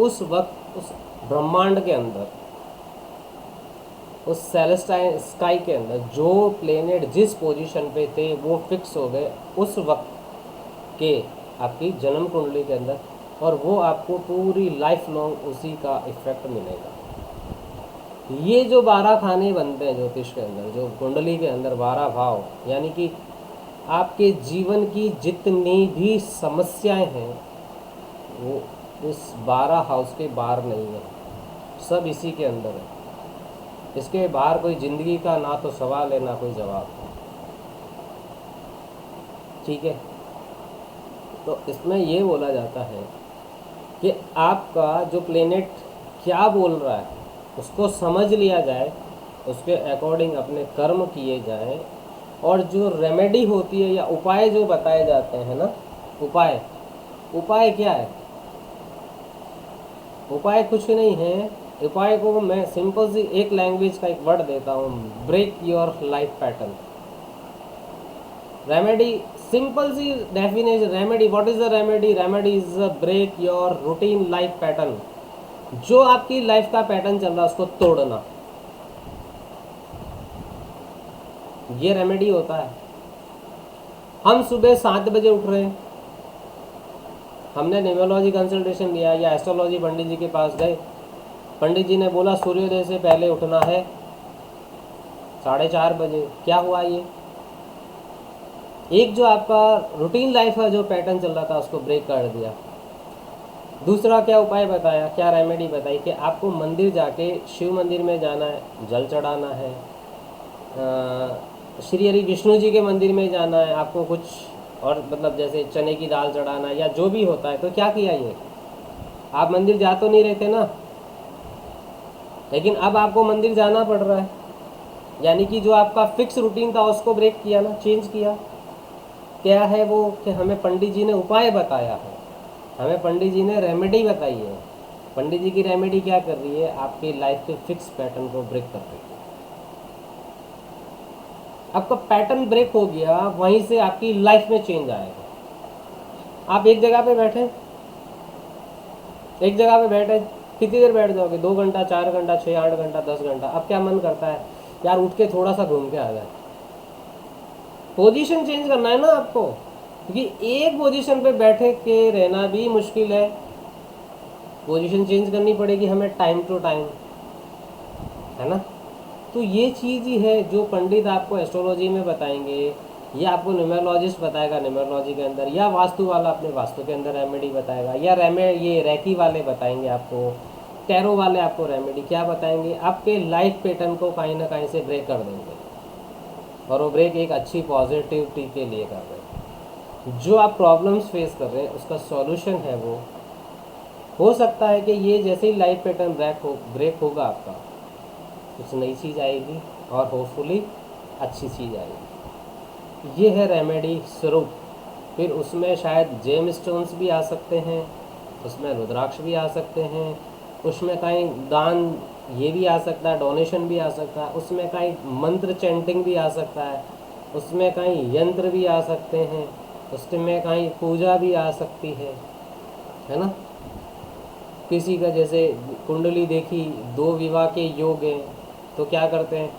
उस वक्त उस ब्रह्मांड के अंदर, उस सेलेस्टाइन स्काई के अंदर जो प्लेनेट जिस पोजीशन पे थे वो फिक्स हो गए उस वक्त के आपकी जन्म कुंडली के अंदर, और वो आपको पूरी लाइफ लॉन्ग उसी का इफेक्ट मिलेगा। ये जो 12 खाने बनते हैं ज्योतिष के अंदर, जो कुंडली के अंदर 12 भाव, यानी कि आपके जीवन की जितनी भी समस्याएं हैं वो इस 12 हाउस के बाहर नहीं है, सब इसी के अंदर है। इसके बाहर कोई ज़िंदगी का ना तो सवाल है ना कोई जवाब है। ठीक है, तो इसमें ये बोला जाता है कि आपका जो प्लेनेट क्या बोल रहा है, उसको समझ लिया जाए, उसके अकॉर्डिंग अपने कर्म किए जाएं, और जो रेमेडी होती है या उपाय जो बताए जाते हैं ना, उपाय उपाय क्या है? उपाय कुछ नहीं है। उपाय को मैं सिंपल सी एक लैंग्वेज का एक वर्ड देता हूँ, break your life pattern. Remedy, simple सी definition, remedy, what is the remedy? Remedy is a break your routine life pattern. जो आपकी लाइफ का पैटर्न चल रहा है उसको तोड़ना, ये रेमेडी होता है। हम सुबह 7 बजे उठ रहे हैं, हमने न्यूमरोलॉजी कंसल्टेशन लिया या एस्ट्रोलॉजी पंडित जी के पास गए, पंडित जी ने बोला सूर्योदय से पहले उठना है 4:30 बजे। क्या हुआ? ये एक जो आपका रूटीन लाइफ है, जो पैटर्न चल रहा था, उसको ब्रेक कर दिया। दूसरा क्या उपाय बताया, क्या रेमेडी बताई कि आपको मंदिर जाके, शिव मंदिर में जाना है, जल चढ़ाना है, श्री हरि विष्णु जी के मंदिर में जाना है, आपको कुछ और मतलब जैसे चने की दाल चढ़ाना है या जो भी होता है। तो क्या किया? ये आप मंदिर जा तो नहीं रहे थे ना, लेकिन अब आपको मंदिर जाना पड़ रहा है, यानी कि जो आपका फिक्स रूटीन था उसको ब्रेक किया ना, चेंज किया। क्या है वो? कि हमें पंडित जी ने उपाय बताया है, हमें पंडित जी ने रेमेडी बताई है। पंडित जी की रेमेडी क्या कर रही है? आपकी लाइफ के फिक्स पैटर्न को ब्रेक कर रही है। आपका पैटर्न ब्रेक हो गया, वहीं से आपकी लाइफ में चेंज आएगा। आप एक जगह पे बैठे, कितनी देर बैठ जाओगे? 2 घंटा, 4 घंटा, 6, 8 घंटा, 10 घंटा। अब क्या मन करता है? यार उठ के थोड़ा सा घूम के आ जाए। पोजीशन चेंज करना है ना आपको, क्योंकि एक पोजीशन पे बैठे के रहना भी मुश्किल है। पोजीशन चेंज करनी पड़ेगी हमें टाइम टू टाइम, है ना। तो ये चीज़ ही है जो पंडित आपको एस्ट्रोलॉजी में बताएंगे, या आपको न्यूमरोलॉजिस्ट बताएगा न्यूमरोलॉजी के अंदर, या वास्तु वाला अपने वास्तु के अंदर रेमेडी बताएगा, या ये रैकी वाले बताएंगे आपको, टैरो वाले आपको रेमेडी क्या बताएंगे? आपके लाइफ पैटर्न को कहीं ना कहीं से ब्रेक कर देंगे, और वो ब्रेक एक अच्छी पॉजिटिविटी के लिए कर रहे हैं। जो आप प्रॉब्लम्स फेस कर रहे हैं उसका सॉल्यूशन है वो। हो सकता है कि ये जैसे ही लाइफ पैटर्न ब्रेक होगा आपका, कुछ नई चीज़ आएगी और होपफुली अच्छी चीज़ आएगी। ये है रेमेडी स्वरूप। फिर उसमें शायद जेम स्टोन्स भी आ सकते हैं, उसमें रुद्राक्ष भी आ सकते हैं, उसमें कहीं दान ये भी आ सकता है, डोनेशन भी आ सकता है, उसमें कहीं मंत्र चैंटिंग भी आ सकता है, उसमें कहीं यंत्र भी आ सकते हैं, उसमें कहीं पूजा भी आ सकती है ना। किसी का जैसे कुंडली देखी, 2 विवाह के योग हैं, तो क्या करते हैं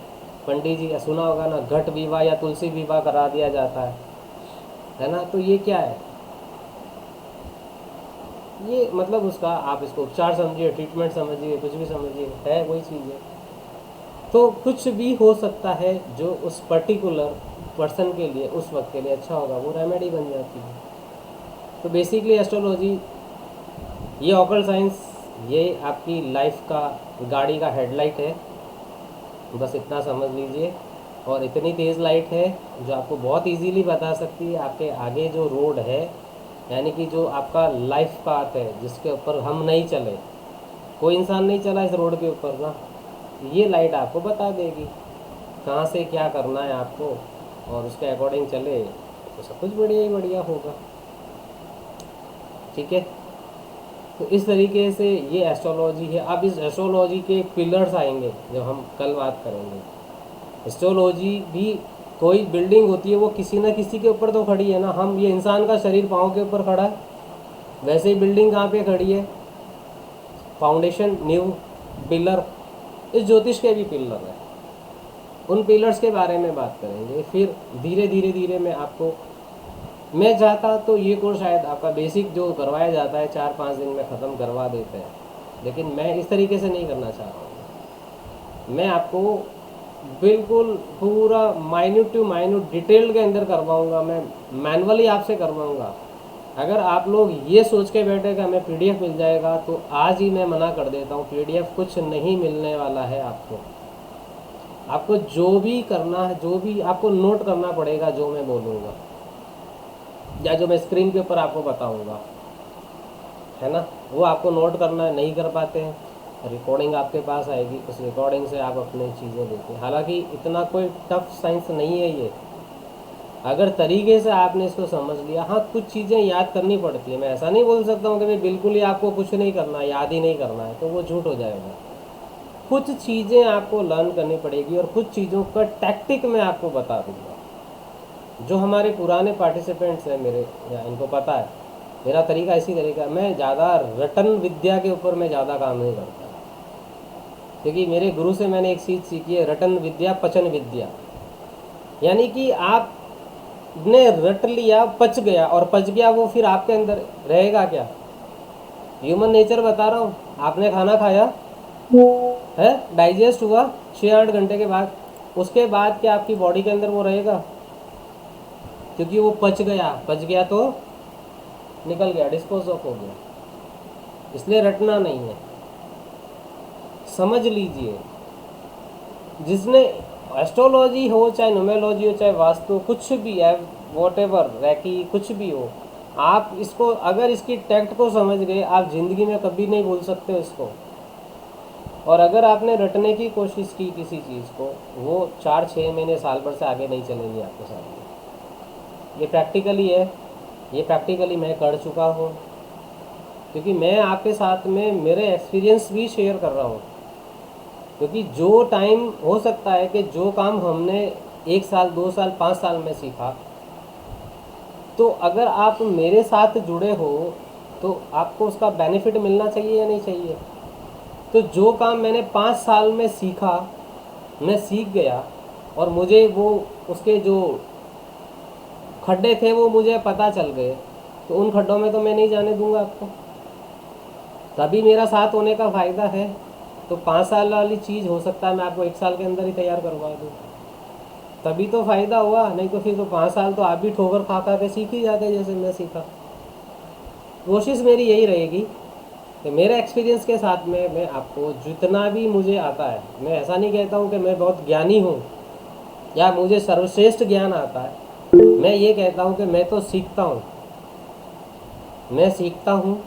पंडित जी, सुना होगा ना, घट विवाह या तुलसी विवाह करा दिया जाता है ना। तो ये क्या है? ये मतलब उसका आप इसको उपचार समझिए, ट्रीटमेंट समझिए, कुछ भी समझिए, है वही चीज़ है। तो कुछ भी हो सकता है जो उस पर्टिकुलर पर्सन के लिए उस वक्त के लिए अच्छा होगा, वो रेमेडी बन जाती है। तो बेसिकली एस्ट्रोलॉजी, ये ऑकल्ट साइंस, ये आपकी लाइफ का गाड़ी का हेडलाइट है, बस इतना समझ लीजिए। और इतनी तेज़ लाइट है जो आपको बहुत इजीली बता सकती है आपके आगे जो रोड है, यानी कि जो आपका लाइफ पाथ है जिसके ऊपर हम नहीं चले, कोई इंसान नहीं चला इस रोड के ऊपर ना, ये लाइट आपको बता देगी कहाँ से क्या करना है आपको, और उसके अकॉर्डिंग चले तो सब कुछ बढ़िया ही बढ़िया होगा। ठीक है, तो इस तरीके से ये एस्ट्रोलॉजी है। अब इस एस्ट्रोलॉजी के पिलर्स आएंगे जो हम कल बात करेंगे। एस्ट्रोलॉजी भी कोई बिल्डिंग होती है, वो किसी ना किसी के ऊपर तो खड़ी है ना। हम ये इंसान का शरीर पाँव के ऊपर खड़ा है, वैसे ही बिल्डिंग कहाँ पे खड़ी है? फाउंडेशन, नींव, पिलर। इस ज्योतिष के भी पिलर है, उन पिलर्स के बारे में बात करेंगे। फिर धीरे धीरे धीरे मैं चाहता तो ये कोर्स शायद आपका बेसिक जो करवाया जाता है 4-5 दिन में ख़त्म करवा देते हैं, लेकिन मैं इस तरीके से नहीं करना चाह रहा हूँ। मैं आपको बिल्कुल पूरा माइन्यूट टू माइन्यूट डिटेल के अंदर करवाऊँगा, मैं मैनुअली आपसे करवाऊँगा। अगर आप लोग ये सोच के बैठे कि हमें PDF मिल जाएगा, तो आज ही मैं मना कर देता हूँ, PDF कुछ नहीं मिलने वाला है आपको। आपको जो भी करना है, जो भी आपको नोट करना पड़ेगा, जो मैं बोलूँगा या जो मैं स्क्रीन के ऊपर आपको बताऊंगा, है ना, वो आपको नोट करना है। नहीं कर पाते हैं रिकॉर्डिंग आपके पास आएगी, उस रिकॉर्डिंग से आप अपनी चीज़ें देखिए। हालांकि इतना कोई टफ साइंस नहीं है ये, अगर तरीके से आपने इसको समझ लिया। हाँ, कुछ चीज़ें याद करनी पड़ती है, मैं ऐसा नहीं बोल सकता हूँ कि भाई बिल्कुल ही आपको कुछ नहीं करना, याद ही नहीं करना है, तो वो झूठ हो जाएगा। कुछ चीज़ें आपको लर्न करनी पड़ेगी और कुछ चीज़ों का टैक्टिक मैं आपको बता दूंगा। जो हमारे पुराने पार्टिसिपेंट्स हैं मेरे, या इनको पता है मेरा तरीका इसी तरीका, मैं ज़्यादा रटन विद्या के ऊपर मैं ज़्यादा काम नहीं करता, क्योंकि मेरे गुरु से मैंने एक चीज़ सीखी है, रटन विद्या पचन विद्या। यानी कि आपने रट लिया, पच गया, और पच गया वो फिर आपके अंदर रहेगा क्या? ह्यूमन नेचर बता रहा हूँ, आपने खाना खाया है, डाइजेस्ट हुआ 6-8 घंटे के बाद, उसके बाद क्या आपकी बॉडी के अंदर वो रहेगा? क्योंकि वो पच गया तो निकल गया, डिस्पोज ऑफ हो गया। इसलिए रटना नहीं है, समझ लीजिए। जिसने एस्ट्रोलॉजी हो, चाहे न्यूमेरोलॉजी हो, चाहे वास्तु, कुछ भी है, वॉटेवर, रैकी, कुछ भी हो, आप इसको अगर इसकी टैक्ट को समझ गए, आप ज़िंदगी में कभी नहीं भूल सकते इसको। और अगर आपने रटने की कोशिश की किसी चीज़ को, वो 4-6 महीने, साल भर से आगे नहीं चलेंगी आपके साथ। ये प्रैक्टिकली है, ये प्रैक्टिकली मैं कर चुका हूँ, क्योंकि मैं आपके साथ में मेरे एक्सपीरियंस भी शेयर कर रहा हूँ। क्योंकि जो टाइम हो सकता है कि जो काम हमने 1 साल, 2 साल, 5 साल में सीखा, तो अगर आप मेरे साथ जुड़े हो तो आपको उसका बेनिफिट मिलना चाहिए या नहीं चाहिए? तो जो काम मैंने 5 साल में सीखा, मैं सीख गया, और मुझे वो उसके जो खड्डे थे वो मुझे पता चल गए, तो उन खड्डों में तो मैं नहीं जाने दूंगा आपको। तभी मेरा साथ होने का फ़ायदा है। तो 5 साल वाली चीज़ हो सकता है मैं आपको 1 साल के अंदर ही तैयार करवा दूँ, तभी तो फ़ायदा हुआ। नहीं तो फिर तो 5 साल तो आप भी ठोकर खा खा के सीख ही जाते जैसे मैं सीखा। कोशिश मेरी यही रहेगी कि मेरे एक्सपीरियंस के साथ में मैं आपको जितना भी मुझे आता है, मैं ऐसा नहीं कहता हूँ कि मैं बहुत ज्ञानी हूँ या मुझे सर्वश्रेष्ठ ज्ञान आता है, मैं ये कहता हूँ कि मैं तो सीखता हूँ, मैं सीखता हूँ,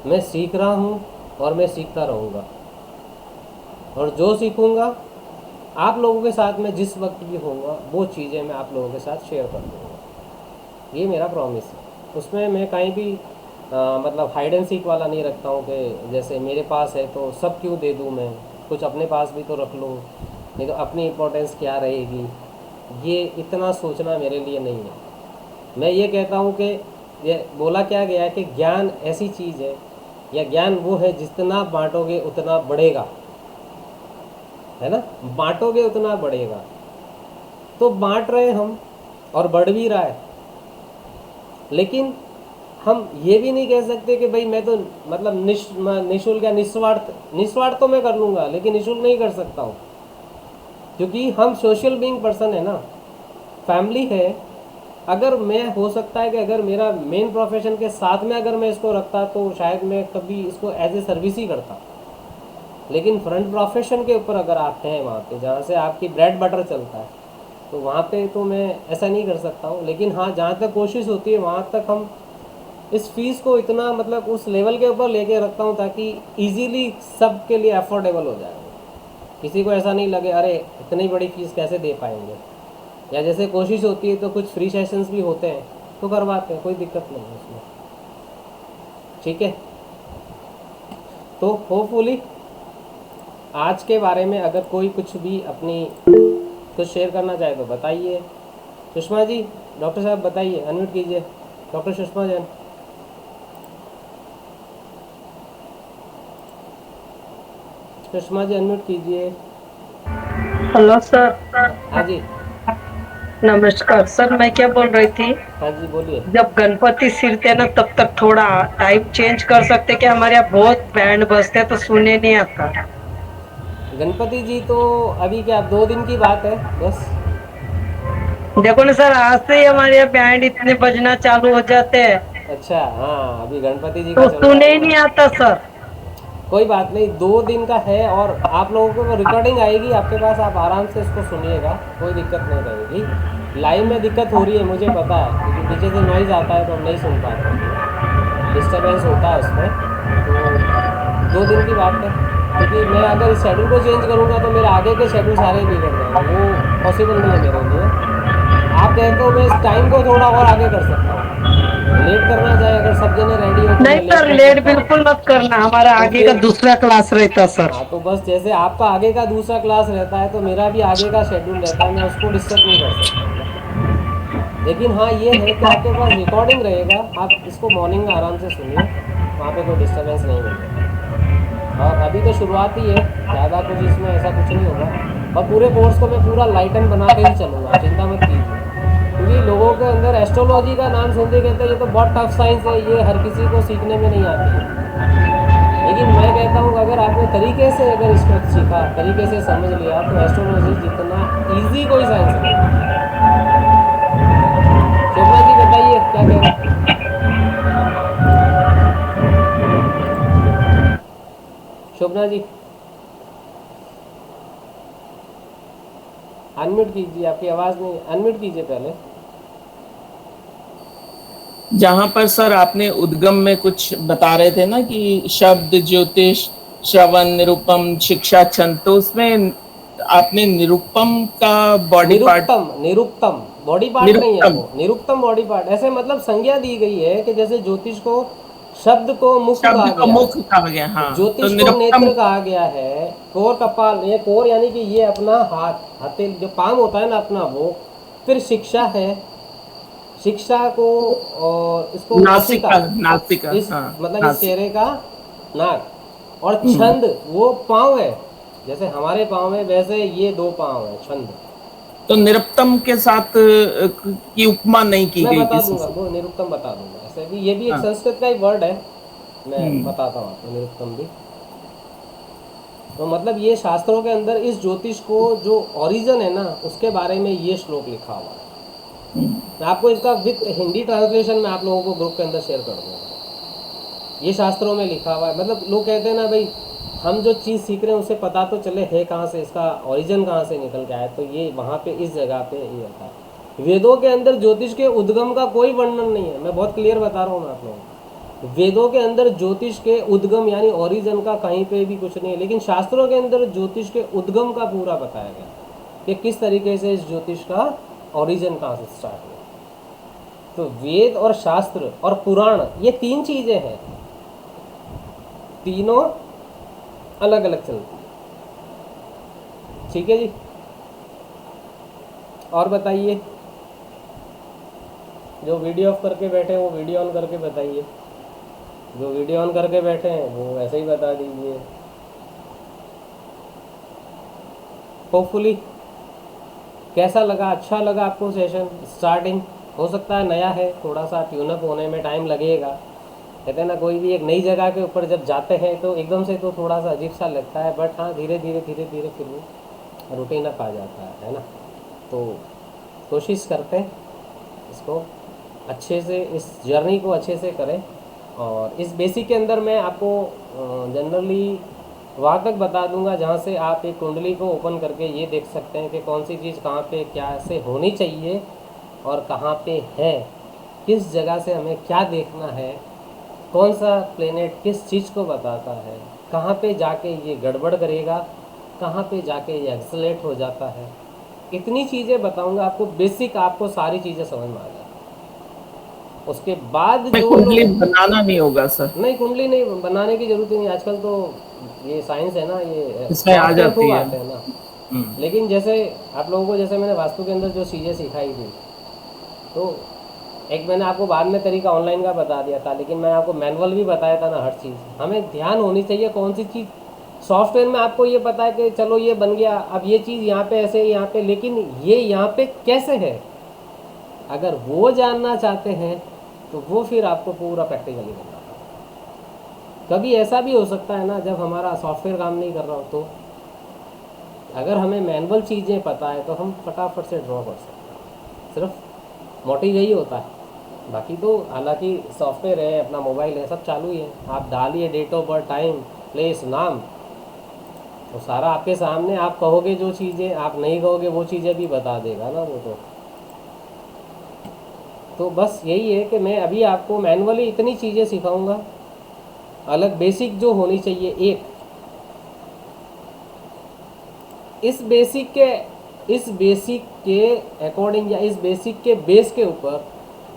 मैं सीख रहा हूँ, और मैं सीखता रहूँगा। और जो सीखूँगा आप लोगों के साथ में जिस वक्त भी होऊंगा, वो चीज़ें मैं आप लोगों के साथ शेयर कर दूँगा। ये मेरा प्रॉमिस है। उसमें मैं कहीं भी मतलब हाइड एंड सीक वाला नहीं रखता हूँ कि जैसे मेरे पास है तो सब क्यों दे दूँ मैं, कुछ अपने पास भी तो रख लूँ, नहीं तो अपनी इम्पोर्टेंस क्या रहेगी। ये इतना सोचना मेरे लिए नहीं है। मैं ये कहता हूँ कि ये बोला क्या गया है कि ज्ञान ऐसी चीज़ है, या ज्ञान वो है जितना बांटोगे उतना बढ़ेगा, है ना, बांटोगे उतना बढ़ेगा। तो बांट रहे हम और बढ़ भी रहा है, लेकिन हम ये भी नहीं कह सकते कि भाई मैं तो मतलब निःशुल्क या निस्वार्थ तो मैं कर लूँगा, लेकिन निःशुल्क नहीं कर सकता हूँ, क्योंकि हम सोशल बीइंग पर्सन है ना, फैमिली है। अगर मैं हो सकता है कि अगर मेरा मेन प्रोफेशन के साथ में अगर मैं इसको रखता तो शायद मैं कभी इसको एज ए सर्विस ही करता, लेकिन फ्रंट प्रोफेशन के ऊपर अगर आप हैं वहाँ पे जहाँ से आपकी ब्रेड बटर चलता है, तो वहाँ पे तो मैं ऐसा नहीं कर सकता हूँ। लेकिन हाँ, जहाँ तक कोशिश होती है वहाँ तक हम इस फीस को इतना मतलब उस लेवल के ऊपर लेके रखता हूँ ताकि इजीली सब के लिए अफोर्डेबल हो जाए। किसी को ऐसा नहीं लगे अरे इतनी बड़ी फीस कैसे दे पाएंगे, या जैसे कोशिश होती है तो कुछ फ्री सेशंस भी होते हैं तो करवाते हैं, कोई दिक्कत नहीं है उसमें। ठीक है, तो होपफुली आज के बारे में अगर कोई कुछ भी अपनी कुछ शेयर करना चाहे तो बताइए। सुषमा जी, डॉक्टर साहब बताइए, अनम्यूट कीजिए, डॉक्टर सुषमा जैन। सुषमा जी अनम्यूट कीजिए।
Hello sir.
हाँ जी,
नमस्कार सर, मैं क्या बोल रही थी,
हाँ जी बोलिए।
जब गणपति सिरते ना तब तक थोड़ा टाइम चेंज कर सकते क्या? हमारे यहाँ बहुत बैंड बजते तो सुनने नहीं आता।
गणपति जी तो अभी क्या 2 दिन की बात है बस।
देखो ना सर, आज से ही हमारे यहाँ बैंड इतने बजना चालू हो जाते हैं
अच्छा, हाँ अभी गणपति जी का
तो
चल रहा
सुने
है
ही
ना।
नहीं आता सर।
कोई बात नहीं, 2 दिन का है और आप लोगों को रिकॉर्डिंग आएगी आपके पास, आप आराम से इसको सुनिएगा, कोई दिक्कत नहीं रहेगी। लाइव में दिक्कत हो रही है मुझे पता है, क्योंकि पीछे से नॉइज़ आता है तो हम नहीं सुन पाते, डिस्टर्बेंस होता है उसमें। तो 2 दिन की बात है, क्योंकि मैं अगर इस शेड्यूल को चेंज करूँगा तो मेरे आगे के शेड्यूल सारे बिगड़ जाएंगे, वो पॉसिबल नहीं है मेरे लिए। आप कहते हो मैं इस टाइम को थोड़ा और आगे कर सकता हूँ, लेट करना चाहे, अगर सब जने रेडी हो तो
नहीं
मैं
सर,
कर
लेट
सकता हूँ।
बिल्कुल मत करना, हमारा
तो
आगे का
फिर
दूसरा क्लास रहता सर।
हाँ, तो बस जैसे आपका आगे का दूसरा क्लास रहता है तो मेरा भी आगे का शेड्यूल रहता है, मैं उसको डिस्टर्ब नहीं कर सकता हूँ ना। लेकिन हाँ ये है कि आपके पास रिकॉर्डिंग रहेगा, आप इसको मॉर्निंग में आराम से सुनिए, वहाँ पे कोई डिस्टर्बेंस नहीं मिलेगा। और अभी तो शुरुआत ही है, ज़्यादा कुछ इसमें ऐसा कुछ नहीं होगा, और पूरे कोर्स को मैं पूरा लाइटन बना के ही चलूँगा, चिंता मत कीजिए। क्योंकि लोगों के अंदर एस्ट्रोलॉजी का नाम सुनते कहते हैं ये तो बहुत टफ साइंस है, ये हर किसी को सीखने में नहीं आती है। लेकिन मैं कहता हूँ अगर आपने तरीके से अगर इसको सीखा, तरीके से समझ लिया, तो एस्ट्रोलॉजी जितना इजी कोई साइंस नहीं है। शोभना जी बताइए क्या कह रहे हैं? शोभना जी अनम्यूट कीजिए, आपकी आवाज़ नहीं, अनम्यूट कीजिए पहले।
जहां पर सर आपने उद्गम में कुछ बता रहे थे ना कि शब्द, ज्योतिष, श्रवण, निरुपम, शिक्षा, छंद, तो उसमें आपने निरुपम का बॉडी पार्ट,
निरुक्तम बॉडी पार्ट नहीं है
निरुक्तम
वो, निरुक्तम बॉडी पार्ट, ऐसे मतलब संज्ञा दी गई है कि जैसे ज्योतिष को शब्द को मुख कहा
शब्द को
गया
मुख
है,
कहा गया, हाँ, तो
ज्योतिष को
निरुक्तम
नेत्र कहा गया है, कोर कपाल, ये कोर यानी कि ये अपना हाथ, हथेल जो पाम होता है ना अपना वो, फिर शिक्षा है, शिक्षा को, और इसको नासिका,
नासिका, नासिका,
इस
हाँ,
मतलब इस
नासिका।
चेहरे का नाक, और छंद वो पाँव है, जैसे हमारे पाँव है वैसे ये दो पाँव है छंद।
तो निरुक्तम के साथ की उपमा नहीं की
मैं
गई
बता
किसी
दूंगा,
से।
वो निरुक्तम बता दूंगा, ऐसे भी ये भी एक
हाँ,
संस्कृत का ही वर्ड है, मैं
हम्म,
बताता हूँ आपको निरुक्तम भी। तो मतलब ये शास्त्रों के अंदर इस ज्योतिष को जो ओरिजिन है ना उसके बारे में ये श्लोक लिखा हुआ है। मैं आपको इसका विद हिंदी ट्रांसलेशन में आप लोगों को ग्रुप के अंदर शेयर कर दूंगा। ये शास्त्रों में लिखा हुआ है, मतलब लोग कहते हैं ना भाई हम जो चीज़ सीख रहे हैं उसे पता तो चले है कहाँ से, इसका ओरिजिन कहाँ से निकल के आया, तो ये वहाँ पे इस जगह पे ये होता है। वेदों के अंदर ज्योतिष के उद्गम का कोई वर्णन नहीं है, मैं बहुत क्लियर बता रहा हूँ मैं आप लोगों को। वेदों के अंदर ज्योतिष के उद्गम यानी ओरिजिन का कहीं पे भी कुछ नहीं है, लेकिन शास्त्रों के अंदर ज्योतिष के उद्गम का पूरा बताया गया कि किस तरीके से इस ज्योतिष का ओरिजिन कहाँ से स्टार्ट हुआ। तो वेद और शास्त्र और पुराण ये तीन चीज़ें हैं, तीनों अलग अलग चलती है। ठीक है जी, और बताइए, जो वीडियो ऑफ करके बैठे हैं वो वीडियो ऑन करके बताइए, जो वीडियो ऑन करके बैठे हैं वो ऐसे ही बता दीजिए। होपफुली कैसा लगा, अच्छा लगा आपको सेशन? स्टार्टिंग हो सकता है नया है, थोड़ा सा ट्यूनअप होने में टाइम लगेगा। कहते हैं ना कोई भी एक नई जगह के ऊपर जब जाते हैं तो एकदम से तो थोड़ा सा अजीब सा लगता है, बट हाँ धीरे धीरे फिर वो रूटीन अप आ जाता है ना। तो कोशिश करते हैं इसको अच्छे से, इस जर्नी को अच्छे से करें। और इस बेसिक के अंदर मैं आपको जनरली वहाँ तक बता दूंगा जहाँ से आप एक कुंडली को ओपन करके ये देख सकते हैं कि कौन सी चीज़ कहाँ पे क्या से होनी चाहिए और कहाँ पे है, किस जगह से हमें क्या देखना है, कौन सा प्लेनेट किस चीज़ को बताता है, कहाँ पे जाके ये गड़बड़ करेगा, कहाँ पे जाके ये एक्सलेट हो जाता है। इतनी चीज़ें बताऊंगा आपको, बेसिक आपको सारी चीज़ें समझ में आ जाएगी। उसके बाद
में
जो
कुंडली
लोग,
बनाना नहीं होगा सर,
नहीं कुंडली नहीं बनाने की जरूरत ही नहीं, आजकल तो ये साइंस है ना, ये
इसमें आ
सॉफ्टवेयर
जाती
खूब
है।
आते हैं ना। लेकिन जैसे आप लोगों को, जैसे मैंने वास्तु के अंदर जो चीज़ें सिखाई थी, तो एक मैंने आपको बाद में तरीका ऑनलाइन का बता दिया था, लेकिन मैं आपको मैनुअल भी बताया था ना, हर चीज़ हमें ध्यान होनी चाहिए कौन सी चीज़। सॉफ्टवेयर में आपको ये पता है कि चलो ये बन गया, अब ये चीज़ यहाँ पे ऐसे यहाँ पे, लेकिन ये यहाँ पे कैसे है, अगर वो जानना चाहते हैं तो वो फिर आपको पूरा प्रैक्टिकली करना पड़ेगा। कभी ऐसा भी हो सकता है ना जब हमारा सॉफ्टवेयर काम नहीं कर रहा हो, तो अगर हमें मैनुअल चीज़ें पता है तो हम फटाफट से ड्रॉ कर सकते हैं। सिर्फ मोटिव यही होता है, बाकी तो हालांकि सॉफ्टवेयर है, अपना मोबाइल है, सब चालू ही है, आप डालिए date of birth, time, place, नाम, तो सारा आपके सामने। आप कहोगे जो चीज़ें, आप नहीं कहोगे वो चीज़ें भी बता देगा ना वो। तो बस यही है कि मैं अभी आपको मैनुअली इतनी चीज़ें सिखाऊंगा, अलग बेसिक जो होनी चाहिए, एक इस बेसिक के अकॉर्डिंग या इस बेसिक के बेस के ऊपर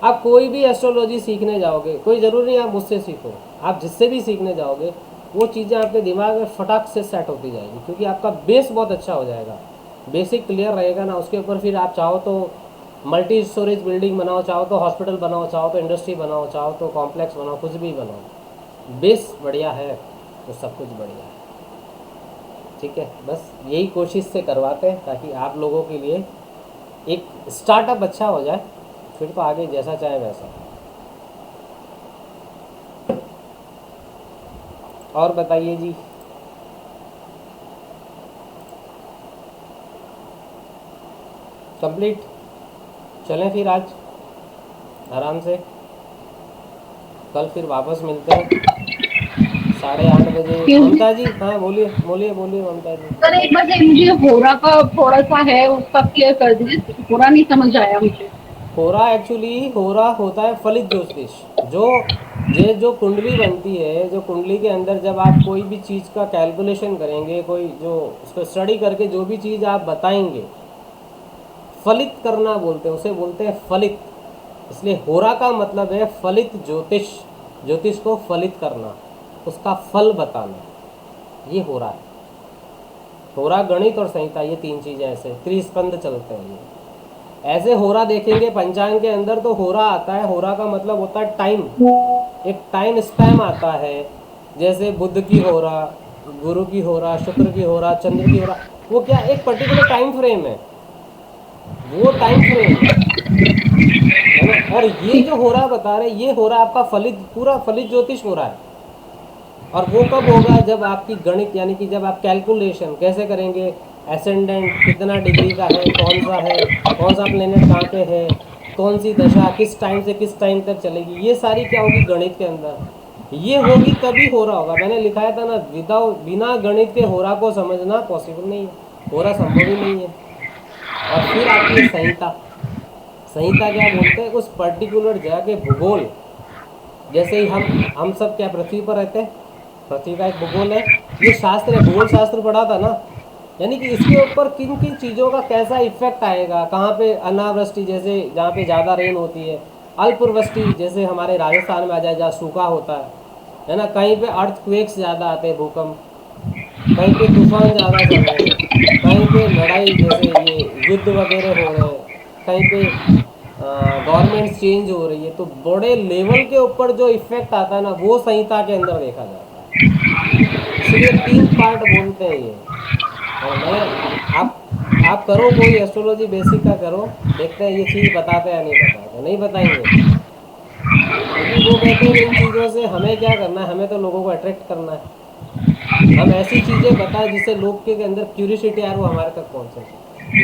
आप कोई भी एस्ट्रोलॉजी सीखने जाओगे, कोई ज़रूरी नहीं आप मुझसे सीखो, आप जिससे भी सीखने जाओगे वो चीज़ें आपके दिमाग में फटाक से सेट होती जाएगी, क्योंकि आपका बेस बहुत अच्छा हो जाएगा। बेसिक क्लियर रहेगा ना, उसके ऊपर फिर आप चाहो तो मल्टी स्टोरेज बिल्डिंग बनाओ, चाहो तो हॉस्पिटल बनाओ, चाहो तो इंडस्ट्री बनाओ, चाहो तो कॉम्प्लेक्स बनाओ, कुछ भी बनाओ, बेस बढ़िया है तो सब कुछ बढ़िया है। ठीक है, बस यही कोशिश से करवाते हैं ताकि आप लोगों के लिए एक स्टार्टअप अच्छा हो जाए, फिर तो आगे जैसा चाहे वैसा। और बताइए जी। कंप्लीट, चलें फिर आज आराम से, कल फिर वापस मिलते हैं 8:30 बजे। ममता जी, हाँ बोलिए बोलिए बोलिए ममता जी।
सर एक बार मुझे होरा का थोड़ा सा है उसका क्लियर कर दीजिए, होरा नहीं समझ आया मुझे।
होरा एक्चुअली होरा होता है फलित ज्योतिष। जो ये जो कुंडली बनती है, जो कुंडली के अंदर जब आप कोई भी चीज़ का कैलकुलेशन करेंगे, कोई जो उसको स्टडी करके जो भी चीज़ आप बताएंगे, फलित करना बोलते हैं, उसे बोलते हैं फलित। इसलिए होरा का मतलब है फलित ज्योतिष, ज्योतिष को फलित करना, उसका फल बताना, ये होरा है। होरा, गणित और संहिता, ये तीन चीज़ें ऐसे त्रिस्कंद चलते हैं। ये ऐसे होरा देखेंगे पंचांग के अंदर तो होरा आता है, होरा का मतलब होता है टाइम, एक टाइम स्पैम आता है। जैसे बुध की होरा, गुरु की होरा, शुक्र की होरा, चंद्र की होरा, वो क्या एक पर्टिकुलर टाइम फ्रेम है, वो टाइम फ्रेम है ना। और ये जो होरा बता रहे, ये होरा आपका फलित, पूरा फलित ज्योतिष हो रहा है। और वो कब होगा, जब आपकी गणित यानी कि जब आप कैलकुलेशन कैसे करेंगे, एसेंडेंट कितना डिग्री का है, कौन सा प्लेनेट कहाँ पे है, कौन सी दशा किस टाइम से किस टाइम तक चलेगी, ये सारी क्या होगी गणित के अंदर, ये होगी तभी होरा होगा। मैंने लिखाया था ना, बिना गणित के होरा को समझना पॉसिबल नहीं है, होरा संभव ही नहीं है। और फिर आती है संहिता। संहिता क्या बोलते हैं, उस पर्टिकुलर जगह के भूगोल, जैसे ही हम सब क्या पृथ्वी पर रहते हैं, पृथ्वी का एक भूगोल है, ये शास्त्र है, भूगोल शास्त्र पढ़ा था ना, यानी कि इसके ऊपर किन किन चीज़ों का कैसा इफेक्ट आएगा, कहाँ पे अनावृष्टि जैसे जहाँ पे ज़्यादा रेन होती है, अल्पवृष्टि जैसे हमारे राजस्थान में आ जाए जहाँ सूखा होता है ना, कहीं पे अर्थक्वेक्स ज़्यादा आते हैं, भूकंप, कहीं पे तूफान ज़्यादा चल रहे हैं, कहीं पे लड़ाई जैसे ये युद्ध वगैरह हो रहे हैं, कहीं पे गवर्नमेंट चेंज हो रही है, तो बड़े लेवल के ऊपर जो इफेक्ट आता है ना, वो संहिता के अंदर देखा जाता है। इसलिए 3 पार्ट बोलते हैं ये। और मैं आप करो कोई एस्ट्रोलॉजी बेसिक का करो, देखते हैं ये चीज़ बताते हैं या नहीं बताते, नहीं बताएंगे, क्योंकि वो कहते हैं इन चीज़ों से हमें क्या करना है, हमें तो लोगों को अट्रैक्ट करना है। हम ऐसी चीज़ें बताएं जिससे लोग के अंदर क्यूरियोसिटी यार वो हमारे तक पहुँचे।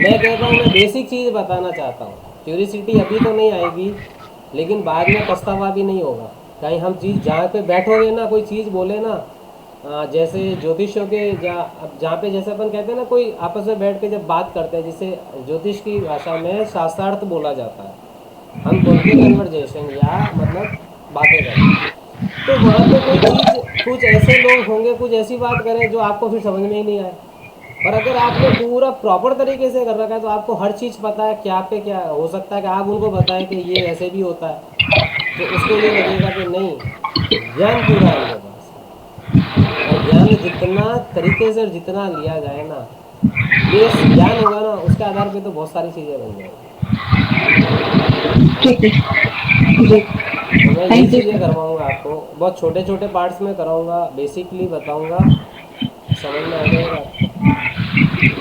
मैं कहता हूँ मैं बेसिक चीज़ बताना चाहता हूँ, क्यूरियोसिटी अभी तो नहीं आएगी, लेकिन बाद में पछतावा भी नहीं होगा। कहीं हम चीज़ जहाँ पे बैठोगे ना, कोई चीज़ बोले ना, जैसे ज्योतिषों के जहाँ पे जैसे अपन कहते हैं ना, कोई आपस में बैठ के जब बात करते हैं, जिसे ज्योतिष की भाषा में शास्त्रार्थ बोला जाता है, हम बोलते हैं कन्वर्जेशन या मतलब बातें करते, तो वहाँ पे कोई चीज़, कुछ ऐसे लोग होंगे, कुछ ऐसी बात करें जो आपको फिर समझ में ही नहीं आए। पर अगर आपने पूरा प्रॉपर तरीके से कर रखा है तो आपको हर चीज़ पता है, क्या पे क्या हो सकता है कि आप उनको बताएं कि ये ऐसे भी होता है, तो उसको ये लगेगा कि नहीं, ज्ञान पूरा है उनके पास। और ज्ञान जितना तरीके से और जितना लिया जाए ना, बेस ज्ञान होगा ना, उसके आधार पे तो बहुत सारी चीज़ें बन जाएगी।
ठीक है जी,
तो मैं यही चीज़ें करवाऊँगा आपको, बहुत छोटे छोटे पार्ट्स में कराऊँगा, बेसिकली बताऊँगा, समझ में आ जाएगा आपको।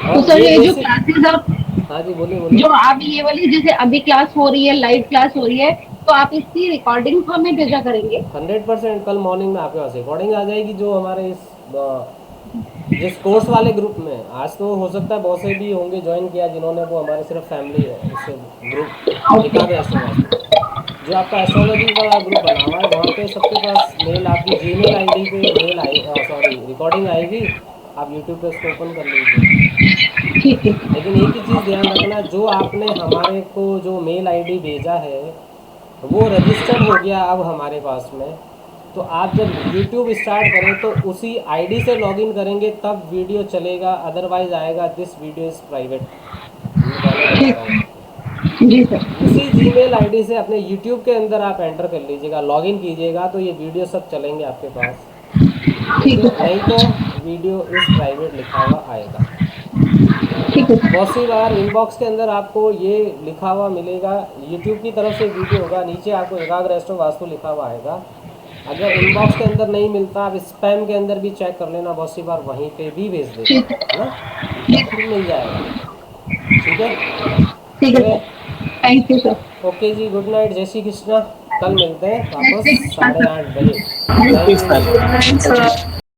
तो
और
सर
ये
ये जो
बेसिक,
क्लासेस आप,
हाँ जी बोलिए बोलिए।
जो आप ये वाली जैसे अभी क्लास हो रही है, लाइव क्लास हो रही है, तो आप इसकी रिकॉर्डिंग हमें भेजा करेंगे?
100% कल मॉर्निंग में आपके पास रिकॉर्डिंग आ जाएगी, जो हमारे जिस कोर्स वाले ग्रुप में, आज तो हो सकता है बहुत से भी होंगे ज्वाइन किया जिन्होंने, वो हमारे सिर्फ फैमिली है, उससे ग्रुप लिखा था एस्ट्रोलॉजी, जो आपका एस्ट्रोलॉजी वाला ग्रुप बना हुआ है, वहाँ पे सबके पास मेल, आपकी जीमेल आईडी पे मेल आई, सॉरी रिकॉर्डिंग आएगी, आप यूट्यूब पे उसको ओपन कर लीजिए।
ठीक है।
लेकिन एक ही चीज़ ध्यान रखना, जो आपने हमारे को जो मेल आईडी भेजा है वो रजिस्टर्ड हो गया अब हमारे पास में, तो आप जब YouTube स्टार्ट करें तो उसी आईडी से लॉगिन करेंगे तब वीडियो चलेगा, अदरवाइज आएगा दिस वीडियो इज़ प्राइवेट। मैं पहले बता रहा हूँ।
जी सर।
उसी जीमेल आईडी से अपने YouTube के अंदर आप एंटर कर लीजिएगा, लॉगिन कीजिएगा तो ये वीडियो सब चलेंगे आपके पास।
ठीक है
नहीं तो वीडियो इज़ प्राइवेट लिखा हुआ आएगा।
ठीक है।
बहुत सी बार इनबॉक्स के अंदर आपको ये लिखा हुआ मिलेगा, YouTube की तरफ से वीडियो होगा, नीचे आपको एकाग्र एस्ट्रो वास्तु लिखा हुआ आएगा। अगर इनबॉक्स के अंदर नहीं मिलता, आप स्पैम के अंदर भी चेक कर लेना, बहुत सी बार वहीं पे भी भेज देते हैं, है ना, फिर मिल जाएगा। ठीक है,
ठीक है। Thank you sir.
ओके जी, गुड नाइट, जय श्री कृष्णा। कल मिलते हैं वापस 8:30 बजे।
Thank you sir.
Thanks sir.